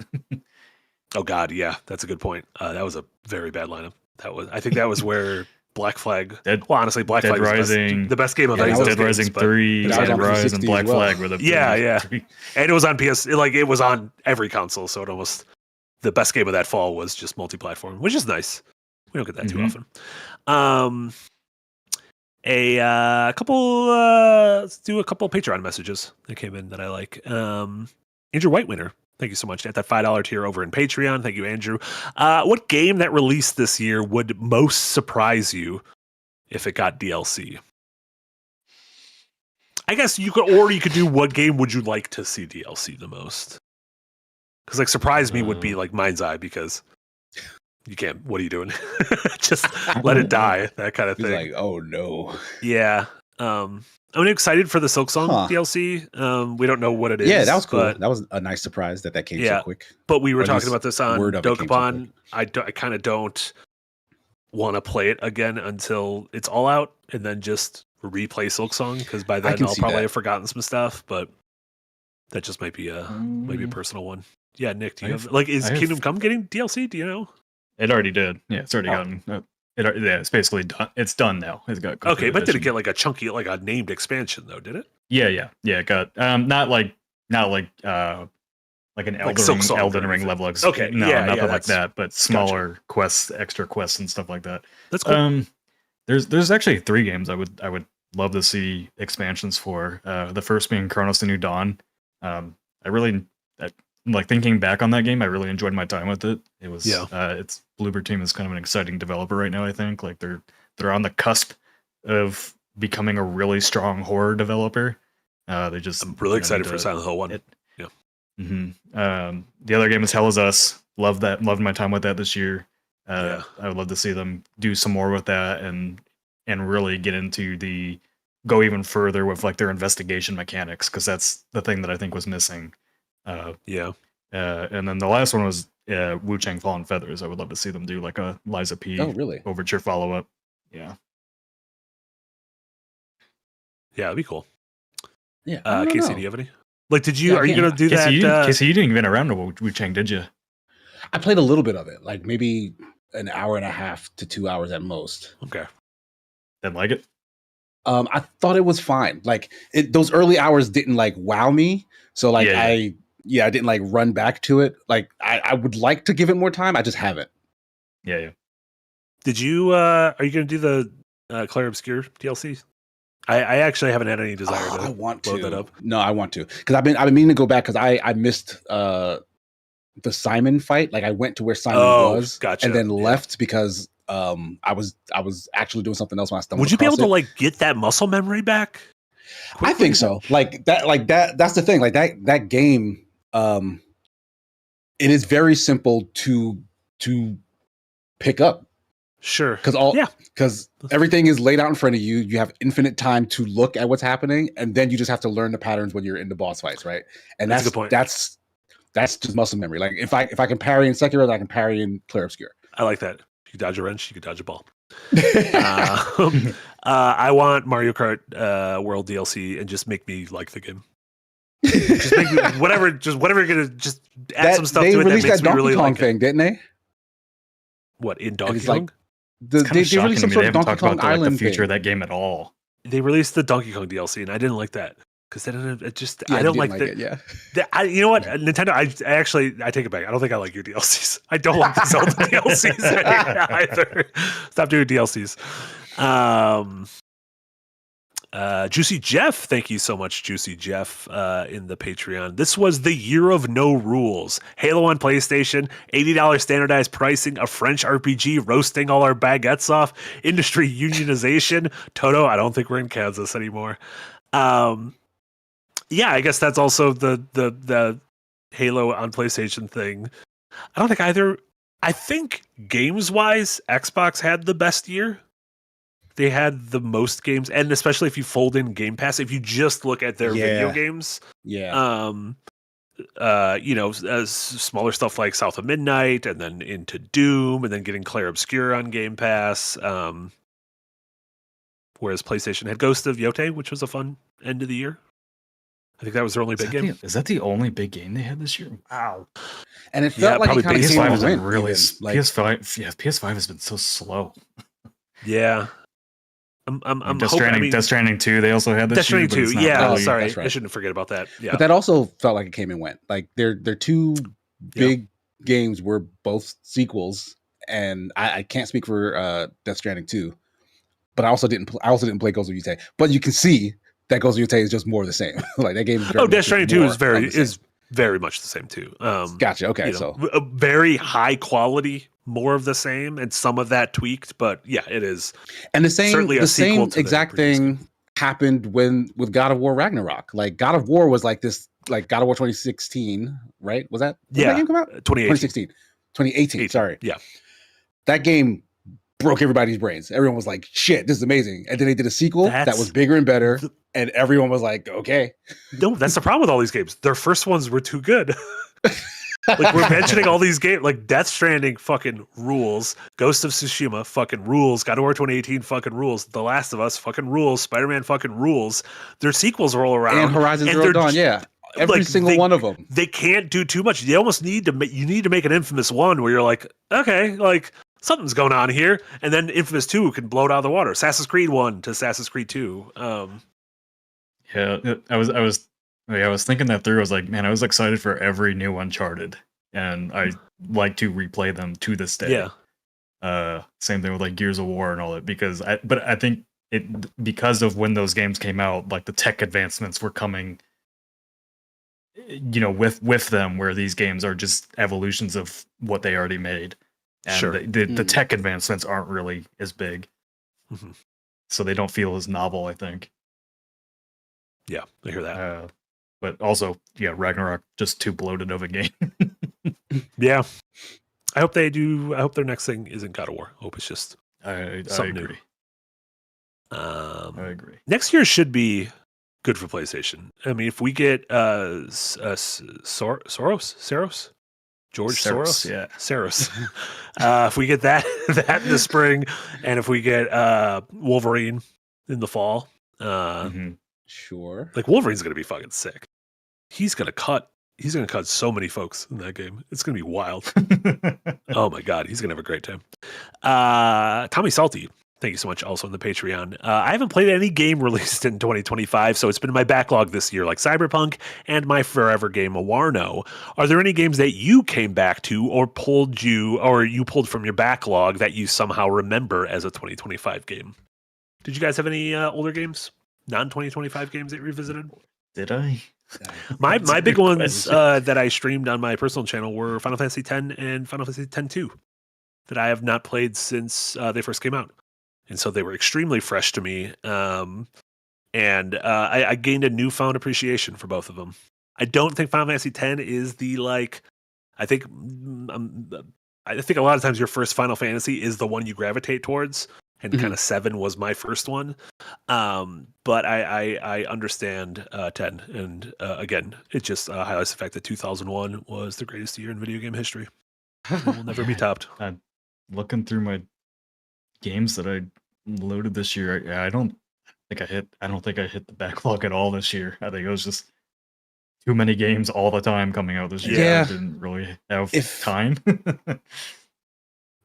Oh God, yeah, that's a good point. That was a very bad lineup. I think that was where Black Flag. Honestly, Black Dead Flag was Rising, the best game of any of those Dead Rising games, 3, But that was Dead on Rise, 360 and Black as well. Flag were the Yeah. three. And it was on PS. Like it was on every console, so it almost the best game of that fall was just multi-platform, which is nice. We don't get that too often. A couple. Let's do a couple Patreon messages that came in that I like. Andrew Whitewinter, thank you so much at that $5 tier over in Patreon. Thank you, Andrew. What game that released this year would most surprise you if it got DLC? I guess you could do what game would you like to see DLC the most? Because like surprise me would be like Mind's Eye, because you can't. What are you doing? Just let it die. That kind of He's thing. like, oh no. Yeah. I'm excited for the Silksong DLC. We don't know what it is. Yeah, that was cool. But, That was a nice surprise that came so quick. But we were Or at talking least about this on word of it came so Dokapon. quick. I kind of don't want to play it again until it's all out, and then just replay Silksong, because by then can I'll see probably that. have forgotten some stuff. But that just might be a personal one. Yeah, Nick, do you have is Kingdom Come getting DLC? Do you know? It already did. Yeah, it's already gotten. It's basically done. It's done now. It's got Okay, but did it get like a chunky, like a named expansion though? Did it? Yeah. It got not like an Elden Ring level. Okay, nothing like that. But smaller quests, extra quests, and stuff like that. That's cool. There's actually 3 games I would love to see expansions for. The first being Chronos: The New Dawn. Like thinking back on that game, I really enjoyed my time with it. It was it's Bloober Team is kind of an exciting developer right now. I think like they're on the cusp of becoming a really strong horror developer. I'm really excited for Silent Hill 1. The other game is Hell Is Us. Loved my time with that this year. I would love to see them do some more with that and really get into go even further with like their investigation mechanics, because that's the thing that I think was missing. And then the last one was Wu Chang Fallen Feathers. I would love to see them do like a Liza P. Overture follow up. Yeah, that'd be cool. Yeah, Casey, do you have any? Like, are you gonna do Casey, that? Casey, you didn't even around Wu Chang, did you? I played a little bit of it, like maybe an hour and a half to 2 hours at most. Okay. Didn't like it. I thought it was fine. Like those early hours didn't like wow me. So like I didn't like run back to it. Like I would like to give it more time. I just haven't. Yeah. Did you? Are you going to do the Claire Obscure DLC? I actually haven't had any desire to. I want to load that up. No, I want to, because I've been meaning to go back, because I missed the Simon fight. Like I went to where Simon was, and then left because I was actually doing something else when I stumbled. Would you be able to like get that muscle memory back quickly? I think so. Like that. That's the thing. Like that game. It is very simple to pick up. Sure. Because everything is laid out in front of you. You have infinite time to look at what's happening, and then you just have to learn the patterns when you're in the boss fights, right? And that's a good point. That's just muscle memory. Like if I can parry in Sekiro, I can parry in Clair Obscure. I like that. You can dodge a wrench, you can dodge a ball. I want Mario Kart World DLC, and just make me like the game. Just make me whatever you're gonna just add some stuff to it that makes me really like thing, didn't they? What, in Donkey Kong? Like, they released some sort of Donkey Kong Island the future of that game at all. They released the Donkey Kong DLC, and I didn't like that, because I don't like that. Yeah. You know what, Nintendo? I take it back. I don't think I like your DLCs. I don't like the Zelda DLCs either. Stop doing DLCs. Juicy Jeff, thank you so much, Juicy Jeff, in the Patreon. This was the year of no rules. Halo on PlayStation, $80 standardized pricing, a French RPG roasting all our baguettes off, industry unionization. Toto, I don't think we're in Kansas anymore. Yeah, I guess that's also the Halo on PlayStation thing. I don't think either. I think games wise, Xbox had the best year. they had the most games, and especially if you fold in Game Pass, if you just look at their video games, smaller stuff like South of Midnight, and then into Doom, and then getting Clair Obscur on Game Pass. Whereas PlayStation had Ghost of Yotei, which was a fun end of the year. I think that was their only big game. Is that the only big game they had this year? Wow. And it felt like it kind of PS5 came has been and really went, like, PS5 has been so slow. Yeah. I'm Death Stranding 2, they also had this Death Stranding 2, yeah. really, Sorry, that's right. I shouldn't forget about that. Yeah. But that also felt like it came and went. Like their two big games were both sequels, and I can't speak for Death Stranding 2, but I also didn't play Ghost of Yotei. But you can see that Ghost of Yotei is just more of the same. Like that game. Death Stranding 2 is very much the same too. Gotcha. Okay, so a very high quality, more of the same, and some of that tweaked. But yeah, it is. And the same exact thing happened with God of War Ragnarok. Like God of War was like this, like God of War 2016, right? Was that that game come out? 2016, 2018. Sorry. Yeah, that game broke everybody's brains. Everyone was like, "Shit, this is amazing!" And then they did a sequel that was bigger and better, and everyone was like, "Okay." No, that's the problem with all these games. Their first ones were too good. Like we're mentioning all these games, like Death Stranding fucking rules, Ghost of Tsushima fucking rules, God of War 2018 fucking rules, The Last of Us fucking rules, Spider-Man fucking rules. Their sequels roll around, and Horizon Zero Dawn, every single one of them. They can't do too much. They almost need to make an Infamous 1 where you're like, okay, like something's going on here, and then Infamous 2 can blow it out of the water. Assassin's Creed 1 to Assassin's Creed 2. I was thinking that through. I was like, man, I was excited for every new Uncharted, and I like to replay them to this day. Yeah. Same thing with like Gears of War and all that, because I think because of when those games came out, like the tech advancements were coming, with them, where these games are just evolutions of what they already made. And the tech advancements aren't really as big. Mm-hmm. So they don't feel as novel, I think. Yeah, I hear that. But also, Ragnarok, just too bloated of a game. Yeah. I hope they do. I hope their next thing isn't God of War. I hope it's just something agree. New. I agree. Next year should be good for PlayStation. I mean, if we get Soros? George Soros? Yeah. Soros. If we get that in the spring, and if we get Wolverine in the fall, sure. Like Wolverine's gonna be fucking sick. He's gonna cut so many folks in that game. It's gonna be wild. Oh my god, he's gonna have a great time. Tommy Salty, thank you so much. Also on the Patreon. I haven't played any game released in 2025, so it's been in my backlog this year, like Cyberpunk and my forever game Awarno. Are there any games that you came back to or you pulled from your backlog that you somehow remember as a 2025 game? Did you guys have any older games, non-2025 games that you revisited? Did I? My big ones that I streamed on my personal channel were Final Fantasy X and Final Fantasy X-2 that I have not played since they first came out. And so they were extremely fresh to me. And I gained a newfound appreciation for both of them. I don't think Final Fantasy X is I think a lot of times your first Final Fantasy is the one you gravitate towards. And kind of 7 was my first one. But I understand 10. And again, it just highlights the fact that 2001 was the greatest year in video game history. It will never be topped. Looking through my games that I loaded this year, I don't think I hit the backlog at all this year. I think it was just too many games all the time coming out this year. Yeah. I didn't really have time.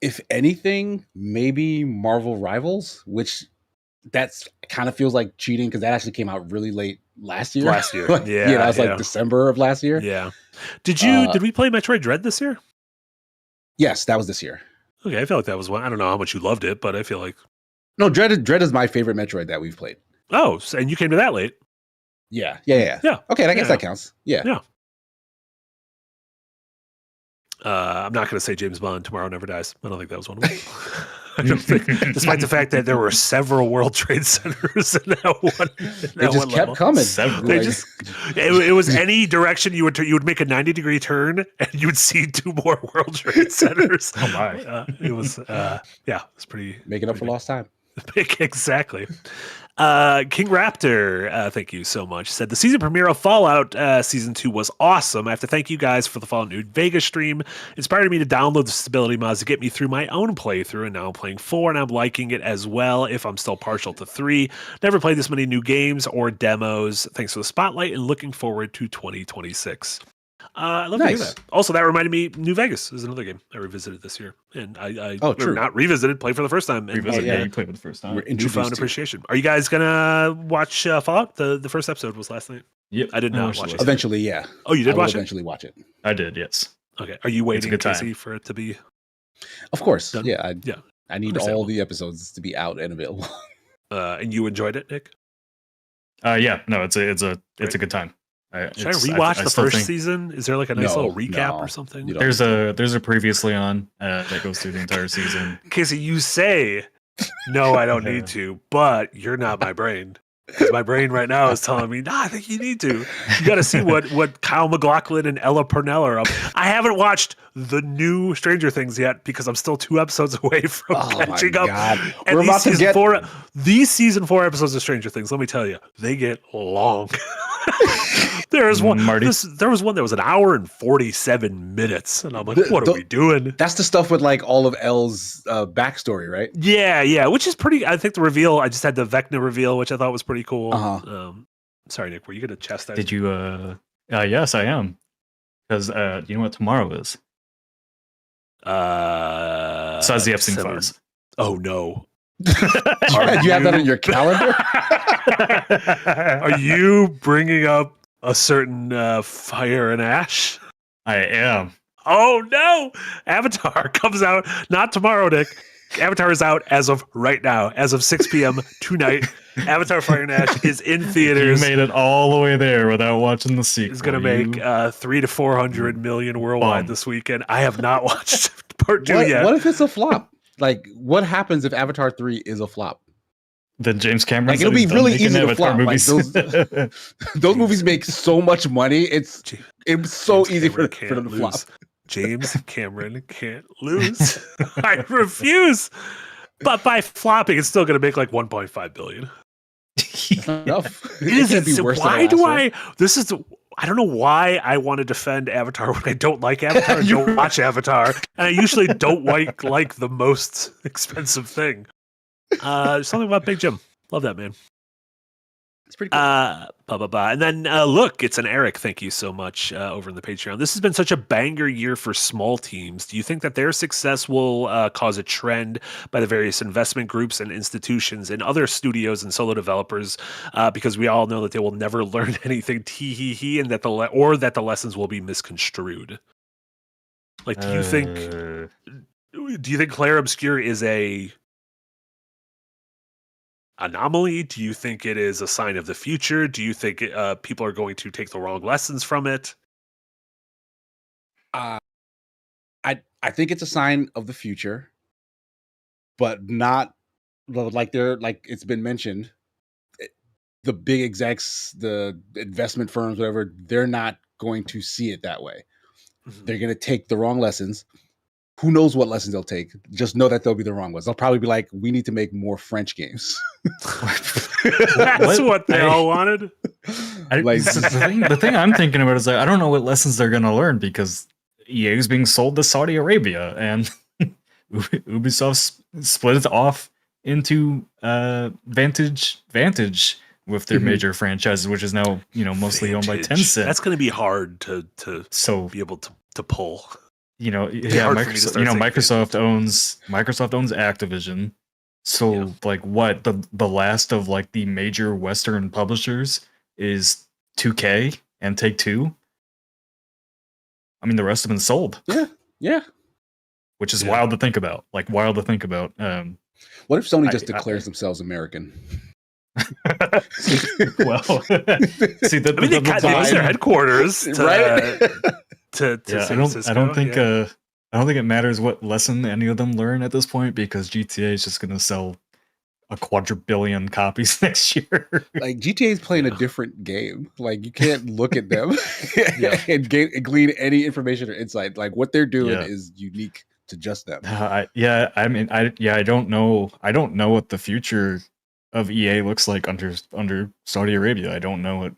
If anything, maybe Marvel Rivals, which that's kind of feels like cheating because that actually came out really late last year. That was like December of last year. Yeah. Did we play Metroid Dread this year? Yes, that was this year. Okay, I feel like that was one. I don't know how much you loved it, but I feel like no, Dread is my favorite Metroid that we've played. Oh, and you came to that late. Yeah. Okay, I guess that counts. Yeah. I'm not going to say James Bond Tomorrow Never Dies. I don't think that was one of them. I don't think, despite the fact that there were several World Trade Centers in that one. They just kept coming. It was any direction you would make a 90-degree turn and you would see 2 more World Trade Centers. Oh my! It was pretty making up for lost time. Exactly. King Raptor, thank you so much. Said the season premiere of Fallout Season 2 was awesome. I have to thank you guys for the Fallout New Vegas stream. Inspired me to download the stability mods to get me through my own playthrough, and now I'm playing 4 and I'm liking it as well if I'm still partial to 3. Never played this many new games or demos. Thanks for the spotlight and looking forward to 2026. I love to hear that. Also, that reminded me, New Vegas is another game I revisited this year, and I not revisited, played for the first time. Revisited, you played for the first time. Newfound appreciation. Are you guys gonna watch Fallout? The first episode was last night. Yep, I did not watch it. Eventually, yeah. Oh, you did watch it? Eventually, watch it. I did, yes. Okay. Are you waiting, Casey, for it to be? Of course, done? yeah. I need all the episodes to be out and available. And you enjoyed it, Nick? Yeah. No, it's a good time. Should I rewatch the first season? Is there like a nice little recap or something? There's a previously on that goes through the entire season. Casey, you say no, I don't need to, but you're not my brain. Because my brain right now is telling me, I think you need to. You got to see what Kyle MacLachlan and Ella Purnell are up. I haven't watched the new Stranger Things yet because I'm still 2 episodes away from catching up. And these season 4 episodes of Stranger Things, let me tell you, they get long. There was one. Marty. There was one that was an hour and 47 minutes, and I'm like, "What are we doing?" That's the stuff with like all of Elle's backstory, right? Yeah, which is pretty. I think the reveal. I just had the Vecna reveal, which I thought was pretty cool. Sorry, Nick, were you going to chastise? Did you? Yes, I am. Because you know what tomorrow is? Besides the Epstein files. Oh no! Do you have that on your calendar? Are you bringing up a certain Fire and Ash? I am. Oh no! Avatar comes out not tomorrow, Nick. Avatar is out as of right now, as of 6 p.m. tonight. Avatar Fire and Ash is in theaters. You made it all the way there without watching the sequel. It's going to make 300 to 400 million worldwide this weekend. I have not watched part 2 yet. What if it's a flop? Like, what happens if Avatar 3 is a flop? Then James Cameron. Like, it'll be really easy to flop. Movies. Like, those movies make so much money. It's so easy for them to flop. James Cameron can't lose. I refuse. But by flopping, it's still going to make like 1.5 billion. Enough. It can't be worse. Why do I? This is. I don't know why I want to defend Avatar when I don't like Avatar and don't watch Avatar. And I usually don't like the most expensive thing. Something about Big Jim. Love that, man. It's pretty cool. And then look, it's an Eric. Thank you so much over in the Patreon. This has been such a banger year for small teams. Do you think that their success will cause a trend by the various investment groups and institutions and other studios and solo developers? Because we all know that they will never learn anything, and that the lessons will be misconstrued. Like, do you think Clair Obscur is a anomaly? Do you think it is a sign of the future? Do you think people are going to take the wrong lessons from it? I think it's a sign of the future, but not like it's been mentioned. The big execs, the investment firms, whatever, they're not going to see it that way. Mm-hmm. They're going to take the wrong lessons. Who knows what lessons they'll take? Just know that they'll be the wrong ones. They'll probably be like, we need to make more French games. That's what they all wanted. The thing I'm thinking about is I don't know what lessons they're going to learn because EA is being sold to Saudi Arabia and Ubisoft split it off into Vantage with their major franchises, which is now mostly owned by Tencent. That's going to be hard to be able to pull. Microsoft owns Activision. So what the last of like the major Western publishers is 2K and Take-Two. I mean, the rest have been sold. Yeah. Which is wild to think about. What if Sony just declares themselves American? Well, see, they use their headquarters, right? I don't think it matters what lesson any of them learn at this point because GTA is just going to sell a quadrillion copies next year. Like GTA is playing a different game. Like you can't look at them and glean any information or insight. Like what they're doing is unique to just them. I don't know. I don't know what the future of EA looks like under Saudi Arabia. I don't know what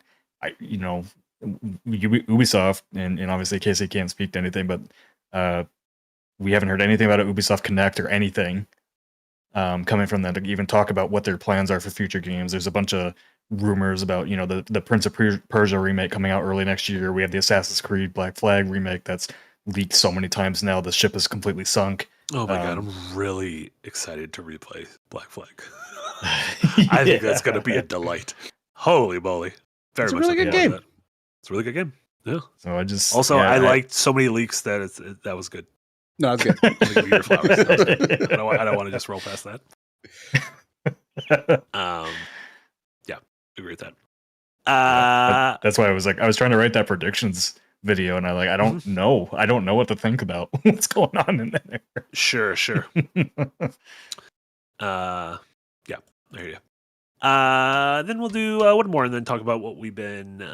Ubisoft and obviously Casey can't speak to anything, but we haven't heard anything about Ubisoft Connect or anything coming from them to even talk about what their plans are for future games. There's a bunch of rumors about the Prince of Persia remake coming out early next year. We have the Assassin's Creed Black Flag remake that's leaked so many times now. The ship is completely sunk. Oh my god, I'm really excited to replay Black Flag. I think that's going to be a delight. Holy moly. It's a really good game. It's a really good game. Yeah. So I liked so many leaks that that was good. No, it's good. I don't want to just roll past that. Yeah, agree with that. That's why I was trying to write that predictions video, and I don't know what to think about what's going on in there. Sure. Yeah, I hear you. Then we'll do one more and then talk about what we've been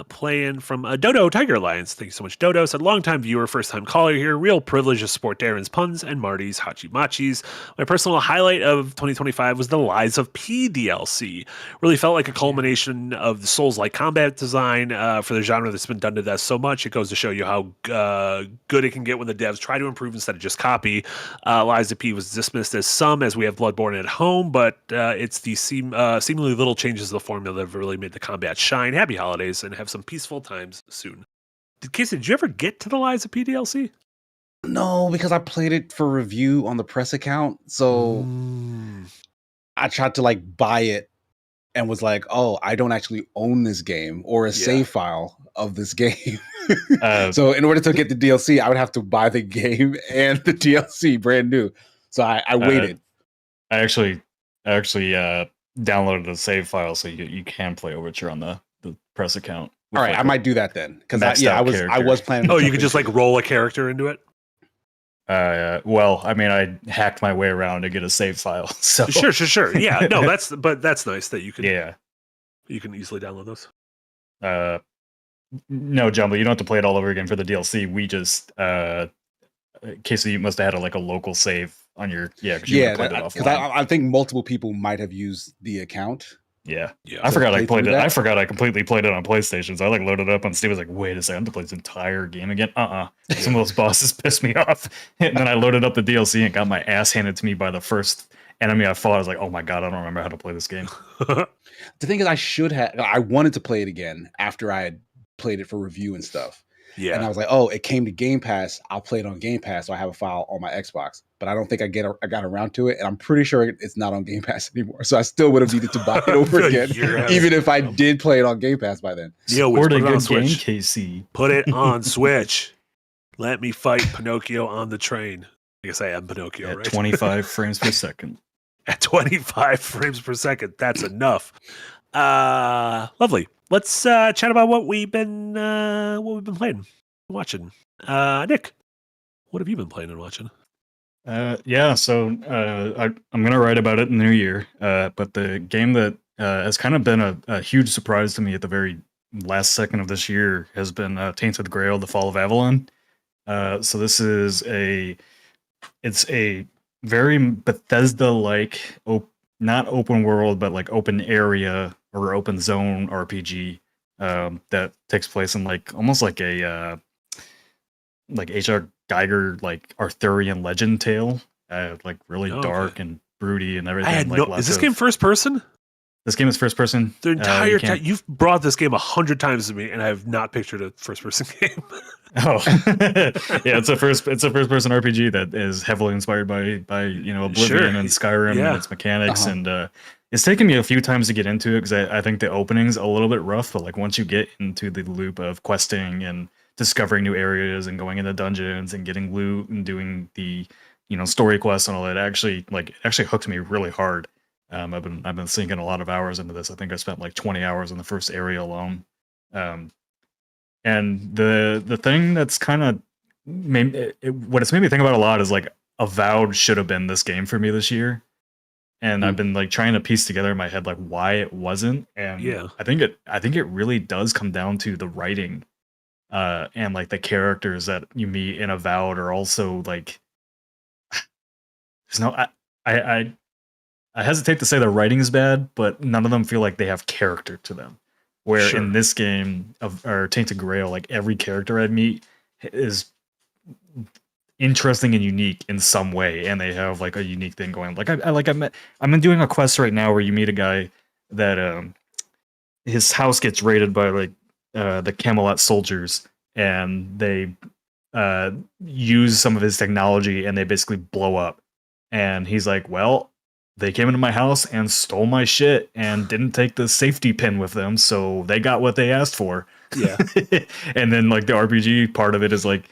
playing from Dodo Tiger Alliance. Thank you so much, Dodo. Said long-time viewer, first-time caller here. Real privilege to support Darren's puns and Marty's Hachi Machis. My personal highlight of 2025 was the Lies of P DLC. Really felt like a culmination of the Souls-like combat design for the genre that's been done to death so much. It goes to show you how good it can get when the devs try to improve instead of just copy. Lies of P was dismissed as as we have Bloodborne at home, but it's the seemingly little changes to the formula that have really made the combat shine. Happy holidays and have some peaceful times soon. Casey, did you ever get to the Lies of P DLC? No, because I played it for review on the press account. So I tried to buy it and was like, oh, I don't actually own this game or a save file of this game. So in order to get the DLC, I would have to buy the game and the DLC brand new. So I waited. I actually downloaded a save file so you can play Overture on the press account. All right, I might do that then because I was planning. Oh, you could just roll a character into it. Well, I mean, I hacked my way around to get a save file. So Sure. Yeah, no, that's nice that you can. Yeah, you can easily download those. No, Jumbo, you don't have to play it all over again for the DLC. We just Casey, you must have had a local save on your because I think multiple people might have used the account. Yeah. I forgot I played it. I forgot I completely played it on PlayStation. So I loaded it up and Steve was like, wait a second, I have to play this entire game again. Some of those bosses pissed me off. And then I loaded up the DLC and got my ass handed to me by the first enemy I fought. I was like, oh my god, I don't remember how to play this game. The thing is, I wanted to play it again after I had played it for review and stuff. Yeah. And I was like, oh, it came to Game Pass. I'll play it on Game Pass. So I have a file on my Xbox. But I don't think I got around to it. And I'm pretty sure it's not on Game Pass anymore. So I still would have needed to buy it over again, even if I did play it on Game Pass by then. Or a good game, Casey. Put it on Switch. Let me fight Pinocchio on the train. I guess I am Pinocchio, at right? 25 frames per second. At 25 frames per second. That's enough. Lovely. Let's chat about what we've been playing, watching. Nick, what have you been playing and watching? So I'm gonna write about it in the new year. But the game that has kind of been a huge surprise to me at the very last second of this year has been Tainted Grail: The Fall of Avalon. So this is a very Bethesda-like, not open world, but open area or open zone RPG that takes place in almost like a H.R. Geiger Arthurian legend tale, really dark and broody and everything. I had is this game first person? This game is first person. The entire time you've brought this game 100 times to me, and I have not pictured a first person game. Oh, yeah, it's a first person RPG that is heavily inspired by Oblivion and Skyrim and its mechanics, and it's taken me a few times to get into it because I think the opening's a little bit rough, but once you get into the loop of questing and discovering new areas and going into dungeons and getting loot and doing the story quests and all that, actually hooked me really hard. I've been sinking a lot of hours into this. I think I spent 20 hours in the first area alone. And the thing that's kind of what it's made me think about a lot is Avowed should have been this game for me this year. And I've been trying to piece together in my head why it wasn't. And I think it really does come down to the writing. And the characters that you meet in Avowed are also there's no. I hesitate to say the writing is bad, but none of them feel like they have character to them. Where Sure. in this game or Tainted Grail, like every character I meet is interesting and unique in some way, and they have like a unique thing going. Like I'm doing a quest right now where you meet a guy that his house gets raided by like the Camelot soldiers, and they use some of his technology, and they basically blow up. And he's like, well, they came into my house and stole my shit and didn't take the safety pin with them, so they got what they asked for. Yeah. And then like the RPG part of it is like,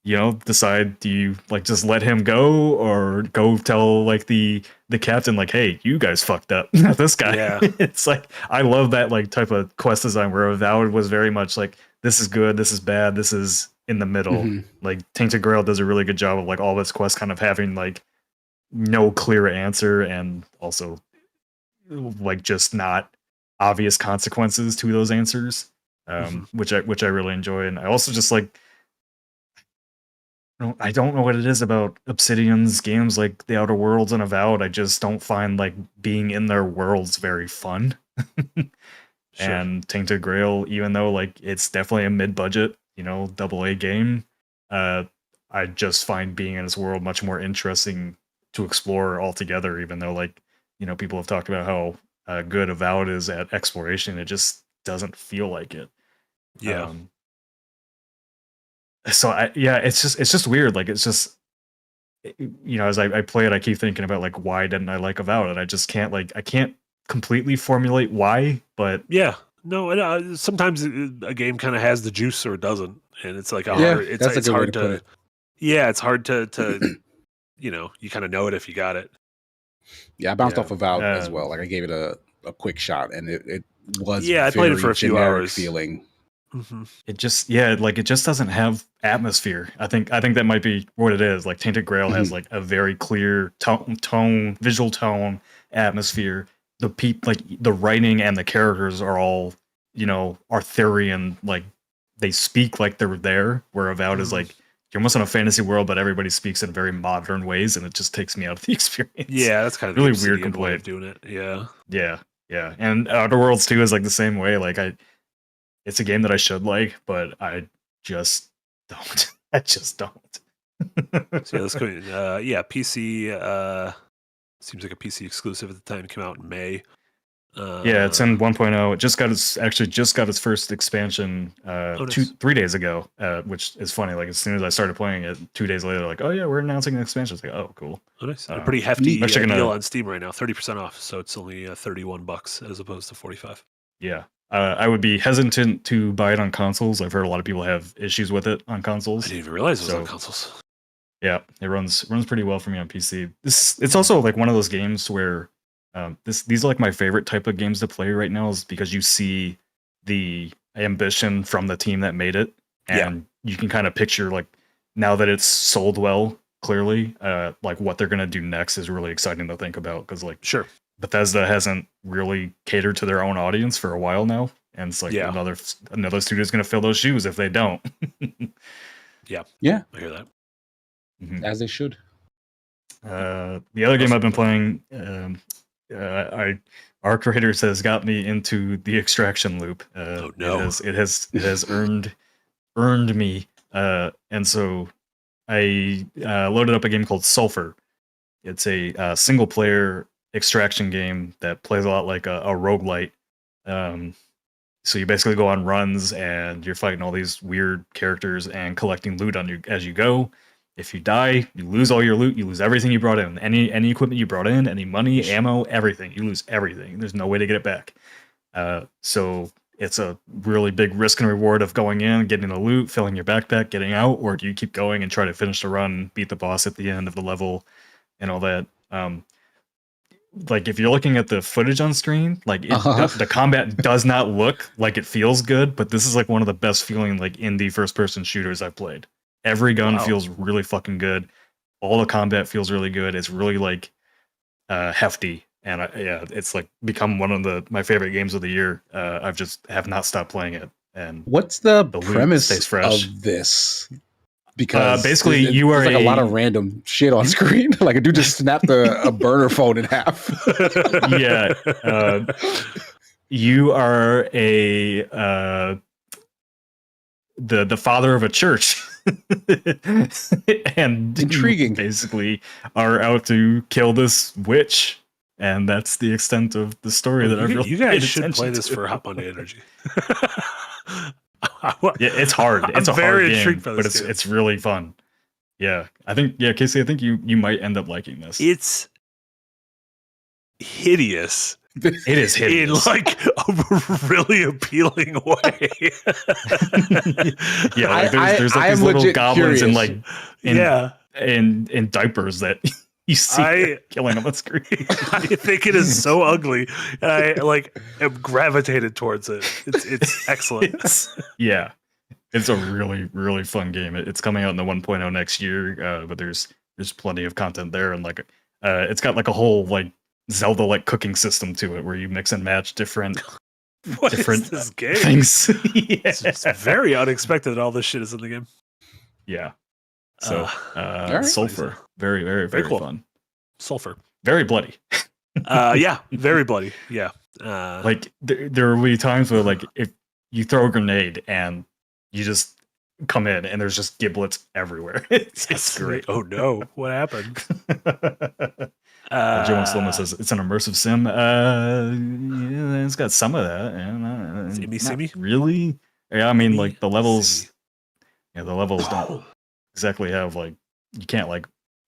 you know, decide, do you like just let him go or go tell like the captain like, hey, you guys fucked up, not this guy. Yeah. It's like I love that like type of quest design where Avowed was very much like, this is good, this is bad, this is in the middle. Mhm. Like Tainted Grail does a really good job of like all of its quests kind of having like no clear answer, and also like just not obvious consequences to those answers, which I really enjoy. And I also just like, I don't know what it is about Obsidian's games like The Outer Worlds and Avowed. I just don't find like being in their worlds very fun. Sure. And Tainted Grail, even though like it's definitely a mid-budget, you know, AA game, I just find being in this world much more interesting to explore altogether. Even though like, you know, people have talked about how good Avowed is at exploration, it just doesn't feel like it. Yeah. So it's just weird. Like it's just, you know, as I play it, I keep thinking about like, why didn't I like Avowed? And I just can't I can't completely formulate why, but Yeah. No, and sometimes a game kind of has the juice or it doesn't, and it's like that's a it's good way hard to put it. Yeah, it's hard to you know, you kind of know it if you got it. Yeah, I bounced Yeah. off Avowed as well. Like I gave it a quick shot, and it was Yeah, I played it very for a few generic hours. feeling. Mm-hmm. it just it just doesn't have atmosphere. I think that might be what it is. Like Tainted Grail has like a very clear tone, visual tone, atmosphere. Like the writing and the characters are all, you know, Arthurian, like they speak like they're there, where Avowed is like you're almost in a fantasy world, but everybody speaks in very modern ways, and it just takes me out of the experience. Yeah, that's kind of really the weird Obsidian way complaint. of doing it. Yeah. Yeah. And Outer Worlds 2 is like the same way. Like it's a game that I should like, but I just don't. I just don't. So yeah, let's go. Yeah, PC. Seems like a PC exclusive at the time. It came out in May. Yeah, it's in 1.0. It just got its first expansion nice. 3 days ago, which is funny. Like as soon as I started playing it, 2 days later, like, oh yeah, we're announcing an expansion. It's like, oh cool. Oh, nice. A pretty hefty neat. Actually deal gonna- on Steam right now. 30% off. So it's only $31 as opposed to 45. Yeah. I would be hesitant to buy it on consoles. I've heard a lot of people have issues with it on consoles. I didn't even realize it was on consoles. Yeah, it runs pretty well for me on PC. It's also like one of those games where these are like my favorite type of games to play right now, is because you see the ambition from the team that made it, and you can kind of picture like now that it's sold well, clearly, like what they're gonna do next is really exciting to think about, because like Sure. Bethesda hasn't really catered to their own audience for a while now, and it's like another studio is gonna fill those shoes if they don't. Yeah, I hear that. As they should. The other game I've been playing, our creators has got me into the Extraction loop. Oh no! It has earned me, and so I loaded up a game called Sulfur. It's a single player extraction game that plays a lot like a roguelite. So you basically go on runs and you're fighting all these weird characters and collecting loot on you as you go. If you die, you lose all your loot. You lose everything you brought in. Any equipment you brought in, any money, ammo, everything. You lose everything. There's no way to get it back. So it's a really big risk and reward of going in, getting the loot, filling your backpack, getting out, or do you keep going and try to finish the run, beat the boss at the end of the level, and all that. Like if you're looking at the footage on screen, like the combat does not look like it feels good, but this is like one of the best feeling like indie first person shooters I've played. Every gun feels really fucking good. All the combat feels really good. It's really like hefty, and it's like become one of my favorite games of the year. I've just have not stopped playing it. And what's the loot premise stays fresh. of this? because basically there's, you are there's like a lot of random shit on screen. Like a dude just snapped a burner phone in half. Yeah, you are the father of a church, and Intriguing. you basically are out to kill this witch, and that's the extent of the story that I've really You guys paid should attention play this to. for Hot Monday Energy. Yeah, it's hard. It's I'm a very hard game, intrigued by but this game. it's really fun. Yeah, Casey, I think you might end up liking this. It's hideous. It is hideous. In like a really appealing way. Yeah, like there's like I these am little legit goblins curious. in diapers that you see killing them on screen. I think it is so ugly, and I like am gravitated towards it. It's excellent. It's a really, really fun game. It's coming out in the 1.0 next year, but there's plenty of content there, and like it's got like a whole like Zelda like cooking system to it where you mix and match different Is this game? things. It's very unexpected that all this shit is in the game. Yeah. So right. sulfur, very, very, very cool. fun. Sulfur. Very bloody. Yeah, very bloody. Yeah. Like there will be times where like if you throw a grenade and you just come in and there's just giblets everywhere. It's great. Oh no, what happened? Joe and Slomo says it's an immersive sim. Yeah, it's got some of that. And Simmy? Really? Yeah, I mean, Simmy? like the levels. Simmy. Yeah, the levels don't exactly have like you can't like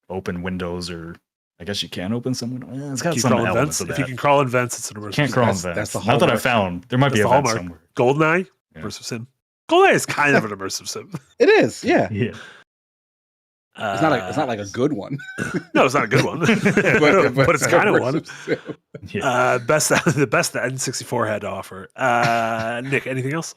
open windows or I guess you can open some windows. It's got some elements of that. If you can crawl in vents, it's an immersive. Can't crawl in That's vents. the Not that I hallmark. found. There might be a vent somewhere. GoldenEye, Yeah. immersive sim. GoldenEye is kind of an immersive sim. It is, yeah. Yeah. It's not like a good one. No, it's not a good one, but it's kind of one. Yeah. The best that N64 had to offer. Nick, anything else?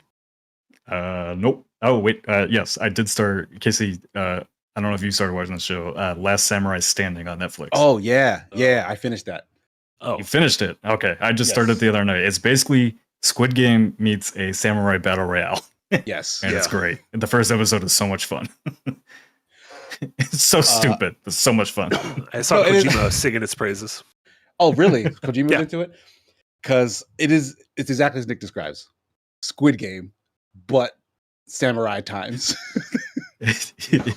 Nope. Oh wait. Yes, I did start. Casey, I don't know if you started watching the show. Last Samurai Standing on Netflix. Oh yeah, I finished that. Oh, You finished it? Okay. I just Yes. started the other night. It's basically Squid Game meets a samurai battle royale. Yes. And it's Yeah. great. And the first episode is so much fun. It's so stupid. It's so much fun. I saw No, it is- Kojima singing its praises. Oh really? Kojima Yeah. into it? Because it's exactly as Nick describes. Squid Game, but samurai times.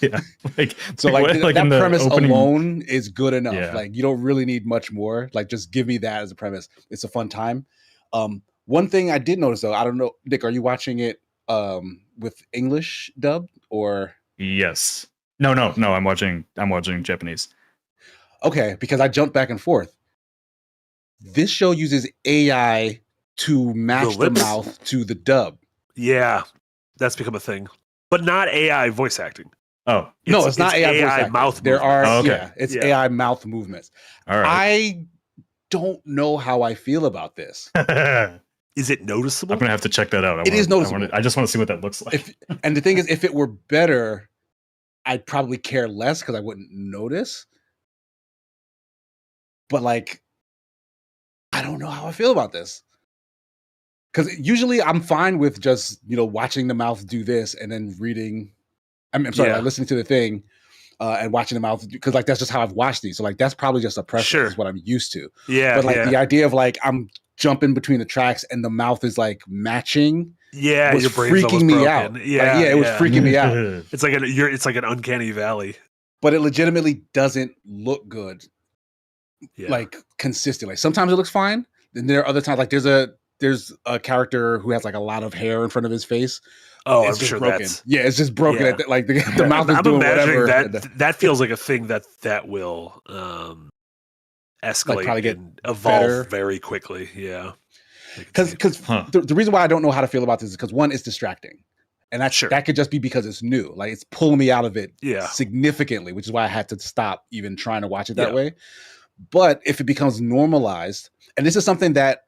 Yeah. Like So like, that in the premise opening- alone is good enough. Yeah. Like you don't really need much more. Like just give me that as a premise. It's a fun time. One thing I did notice though, I don't know, Nick, are you watching it with English dub or Yes. No. I'm watching Japanese. okay? Because I jumped back and forth. This show uses AI to match the lips? mouth to the dub. Yeah, that's become a thing, but not AI voice acting. Oh, No, it's not AI, voice acting. mouth. There are Oh, okay. yeah, it's Yeah. AI mouth movements. all right. I don't know how I feel about this. Is it noticeable? I'm gonna have to check that out. It is noticeable. I just want to see what that looks like. And the thing is, if it were better, I'd probably care less because I wouldn't notice. But like, I don't know how I feel about this. Because usually I'm fine with just watching the mouth do this and then reading. I'm sorry, Yeah. like listening to the thing and watching the mouth because like that's just how I've watched these. So like that's probably just a preference. Sure. Is what I'm used to. Yeah, But like yeah. the idea of like I'm jumping between the tracks and the mouth is like matching Yeah, was your brain's freaking almost me broken. out. Like, Yeah, it was freaking me out. It's like an uncanny valley. But it legitimately doesn't look good. Yeah. Like consistently. Sometimes it looks fine. Then there are other times like there's a character who has like a lot of hair in front of his face. Oh, It's I'm just sure broken. that's. Yeah, it's just broken. Yeah. Like the mouth is I'm doing imagining whatever. that feels like a thing that will escalate probably get and evolve better. very quickly. Yeah. I can see it. Because Huh. the reason why I don't know how to feel about this is because one, it's distracting. And that could just be because it's new. Like it's pulling me out of it Yeah. significantly, which is why I had to stop even trying to watch it that Yeah. way. But if it becomes normalized, and this is something that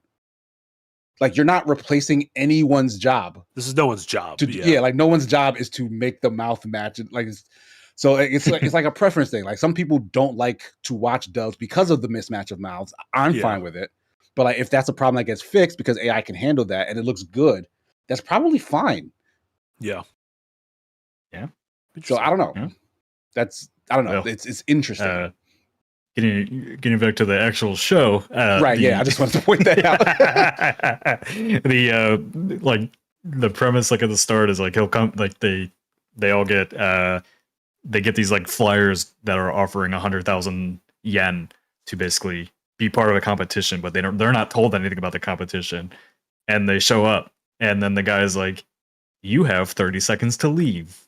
like you're not replacing anyone's job. This is no one's job. Like no one's job is to make the mouth match. Like it's like a preference thing. Like some people don't like to watch dubs because of the mismatch of mouths. I'm Yeah. fine with it. But like if that's a problem that gets fixed because AI can handle that and it looks good, that's probably fine. Yeah. So I don't know. Yeah. I don't know. Well, It's interesting. Getting back to the actual show, right? Yeah, I just wanted to point that out. Like the premise, like at the start, is like he'll come, like they all get they get these like flyers that are offering 100,000 yen to basically be part of a competition, but they're not told anything about the competition, and they show up, and then the guy's like, "You have 30 seconds to leave."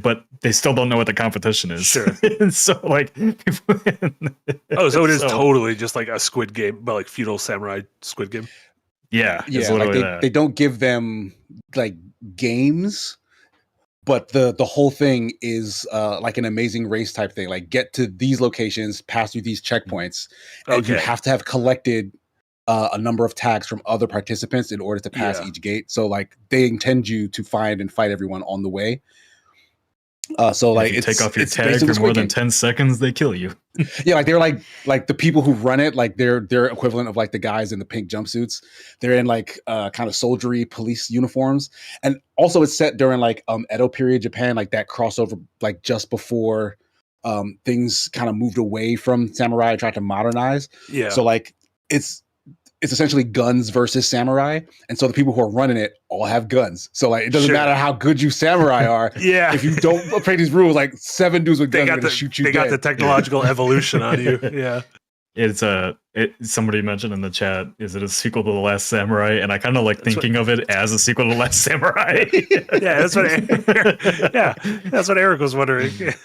But they still don't know what the competition is. Sure. So like, so it is totally just like a Squid Game, but like feudal samurai Squid Game. Yeah, yeah. Like they don't give them like games, but the whole thing is like an amazing race type thing. Like get to these locations, pass through these checkpoints, and you have to have collected a number of tags from other participants in order to pass each gate. So like they intend you to find and fight everyone on the way. So like, if you take off your tag for more than 10 seconds, they kill you. Yeah, like they're like the people who run it, like they're equivalent of like the guys in the pink jumpsuits. They're in like kind of soldiery police uniforms, and also it's set during like Edo period Japan, like that crossover, like just before things kind of moved away from samurai and tried to modernize. Yeah. So like it's essentially guns versus samurai, and so the people who are running it all have guns. So like it doesn't matter how good you samurai are. If you don't play these rules, like 7 dudes with guns are gonna shoot you. They got the technological evolution on you. Yeah. It's somebody mentioned in the chat, is it a sequel to The Last Samurai? And I kind of like thinking of it as a sequel to The Last Samurai. Yeah, that's what Eric was wondering. It's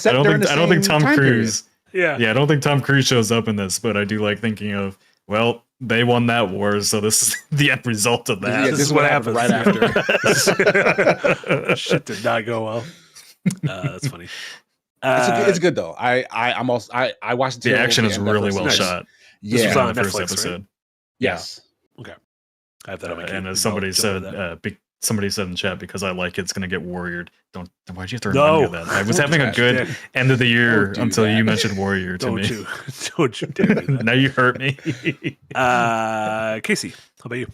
set during the same I don't think Tom Cruise. Period. Yeah, I don't think Tom Cruise shows up in this, but I do like thinking of, well, they won that war, so this is the end result of that. Yeah, this is what happened right after. Shit did not go well. That's funny. It's good though. I watched the action is really well shot. This was on the Netflix, first episode. Right? Yes. Okay. I have that on my and as somebody said, somebody said in chat, because I like it's going to get warriored. Why'd you have to remind me of that? I was having a good end of the year until you mentioned warrior to me. Don't you dare do that. Now you hurt me. Casey, how about you?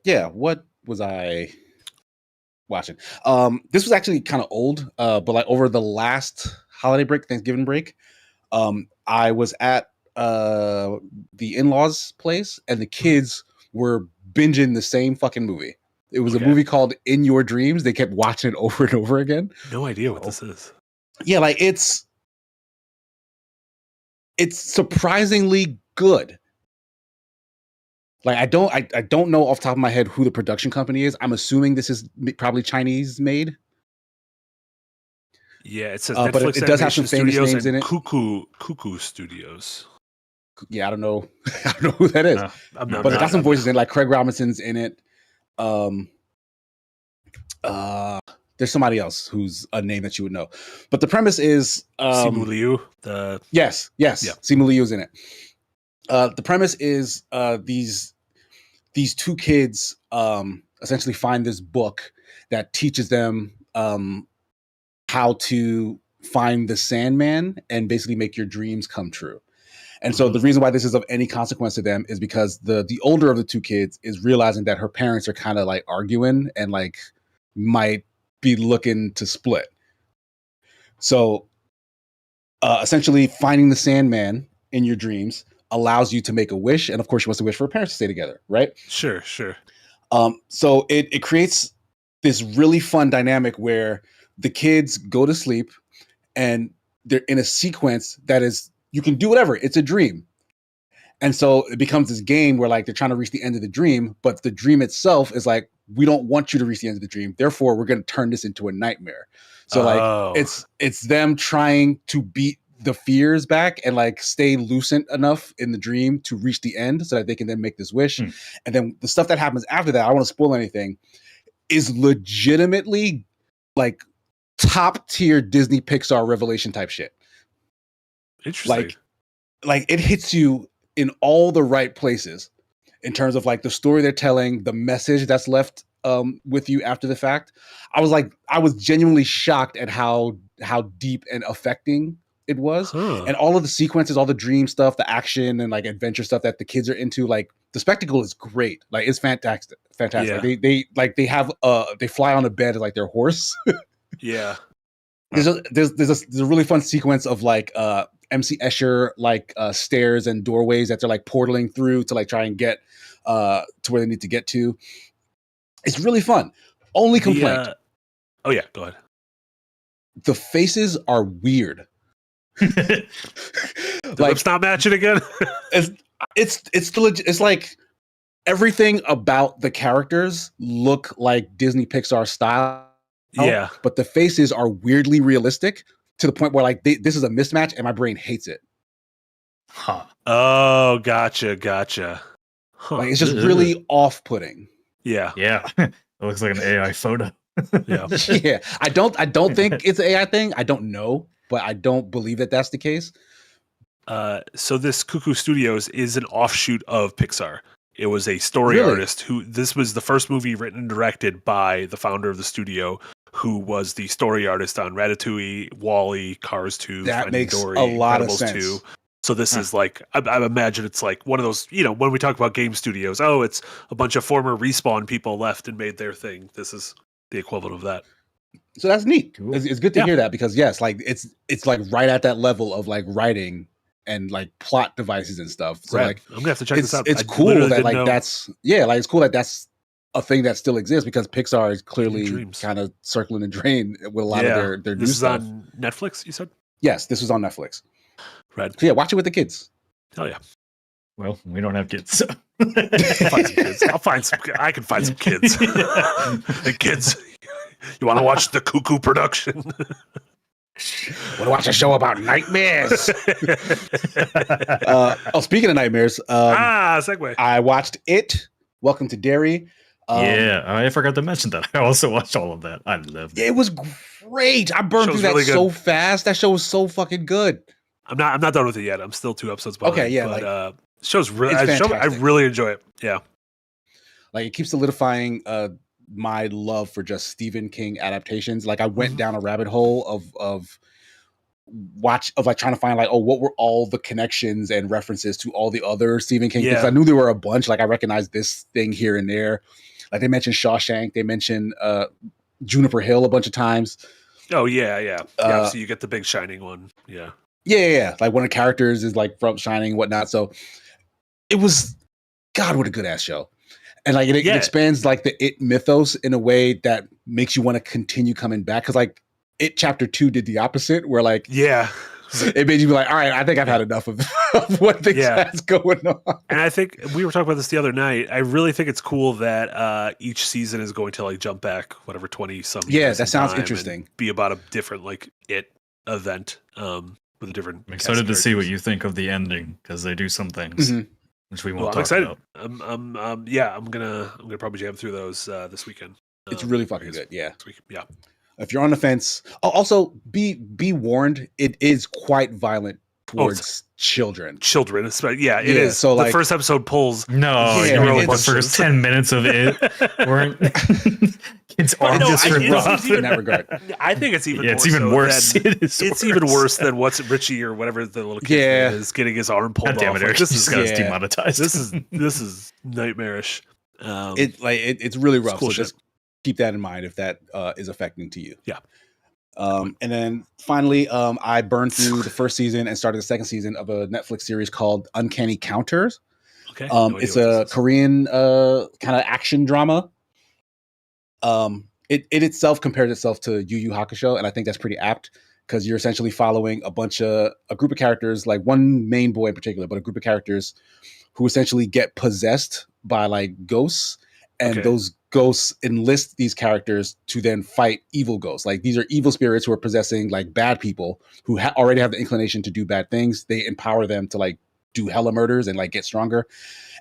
Yeah, what was I watching? This was actually kind of old, but like over the last holiday break, Thanksgiving break, I was at the in-laws' place, and the kids were binging the same fucking movie. It was a movie called In Your Dreams. They kept watching it over and over again. No idea what this is. Yeah, like it's surprisingly good. Like I don't know off the top of my head who the production company is. I'm assuming this is probably Chinese made. Yeah, it says but it does have some famous names in it. Cuckoo Studios. Yeah, I don't know who that is. But it got some voices in, like Craig Robinson's in it. There's somebody else who's a name that you would know. But the premise is Simu Liu. Yes. Simu Liu's in it. The premise is these two kids essentially find this book that teaches them how to find the Sandman and basically make your dreams come true. And so the reason why this is of any consequence to them is because the older of the two kids is realizing that her parents are kind of like arguing and like might be looking to split. So essentially finding the Sandman in your dreams allows you to make a wish. And of course she wants to wish for her parents to stay together, right? Sure. So it creates this really fun dynamic where the kids go to sleep and they're in a sequence that is, you can do whatever. It's a dream. And so it becomes this game where like they're trying to reach the end of the dream, but the dream itself is like, we don't want you to reach the end of the dream. Therefore, we're going to turn this into a nightmare. So like it's them trying to beat the fears back and like stay lucid enough in the dream to reach the end so that they can then make this wish. And then the stuff that happens after that, I don't want to spoil anything, is legitimately like top tier Disney Pixar revelation type shit. Interesting. Like it hits you in all the right places in terms of like the story they're telling, the message that's left with you after the fact. I was genuinely shocked at how deep and affecting it was. And all of the sequences, all the dream stuff, the action and like adventure stuff that the kids are into, like the spectacle is great. Like it's fantastic. Yeah. They have they fly on a bed like their horse. Yeah. There's a really fun sequence of like MC Escher like stairs and doorways that they're like portaling through to like try and get to where they need to get to. It's really fun. Only complaint. Oh yeah, go ahead. The faces are weird. The lips not matching again. It's like everything about the characters look like Disney Pixar style. Yeah, but the faces are weirdly realistic to the point where like this is a mismatch and my brain hates it. Huh. Oh, gotcha. Huh. Like it's just really off-putting. Yeah. It looks like an AI photo. Yeah. Yeah. I don't think it's an AI thing. I don't know, but I don't believe that that's the case. So this Cuckoo Studios is an offshoot of Pixar. It was a story artist who this was the first movie written and directed by the founder of the studio, who was the story artist on Ratatouille, WALL-E, Cars 2, that Finding makes Dory, a lot Incredibles of sense. 2. So this is like, I imagine it's like one of those, when we talk about game studios, it's a bunch of former Respawn people left and made their thing. This is the equivalent of that. So that's neat. Cool. It's good to hear that because yes, like it's like right at that level of like writing and like plot devices and stuff. So Right. like I'm gonna have to check this out. It's cool that like that's it's cool that that's a thing that still exists because Pixar is clearly kind of circling the drain with a lot of their new stuff. This is on Netflix, you said? Yes, this was on Netflix. Right. So yeah, watch it with the kids. Hell yeah. Well, we don't have kids, so I'll find some kids. I can find some kids. The kids. You want to watch the Cuckoo production? Want to watch a show about nightmares? Speaking of nightmares, segue. I watched It. Welcome to Derry. I forgot to mention that. I also watched all of that. I loved it. It was great. I burned through that really so fast. That show was so fucking good. I'm not done with it yet. I'm still 2 episodes behind. Okay, yeah. But show's really I really enjoy it. Yeah. Like it keeps solidifying my love for just Stephen King adaptations. Like I went down a rabbit hole of like trying to find like, what were all the connections and references to all the other Stephen King things. I knew there were a bunch. Like I recognized this thing here and there. Like they mentioned Shawshank, they mentioned Juniper Hill a bunch of times. Oh yeah. So you get the big Shining one. Yeah. Yeah. Like one of the characters is like from Shining and whatnot. So it was, God, what a good ass show. And like it expands like the It mythos in a way that makes you want to continue coming back. Cause like It Chapter 2 did the opposite, where like it made you be like, all right, I think I've had enough of what things has going on. And I think we were talking about this the other night. I really think it's cool that each season is going to like jump back whatever 20 some years. Yeah, that sounds interesting. Be about a different like It event with a different. I'm excited to see what you think of the ending because they do some things. Which we won't talk about. I'm gonna probably jam through those this weekend. It's really fucking good. Yeah. Yeah. If you're on the fence, also be warned. It is quite violent towards children. Children, especially. Yeah, it is. So the like, first episode pulls. No, the first 10 minutes of it weren't. Kids are just ripped off in that regard. I think it's even. It's even worse. It's even worse than what's Richie or whatever the little kid is getting his arm pulled off. Damn it, like, this is demonetized. This is nightmarish. It's really rough. Cool so just keep that in mind if that is affecting to you. Yeah. And then finally, I burned through the first season and started the second season of a Netflix series called Uncanny Counters. Okay. It's a Korean kind of action drama. It itself compares itself to Yu Yu Hakusho, and I think that's pretty apt because you're essentially following a group of characters, like one main boy in particular, but a group of characters who essentially get possessed by like ghosts, and those ghosts enlist these characters to then fight evil ghosts. Like these are evil spirits who are possessing like bad people who already have the inclination to do bad things. They empower them to like do hella murders and like get stronger.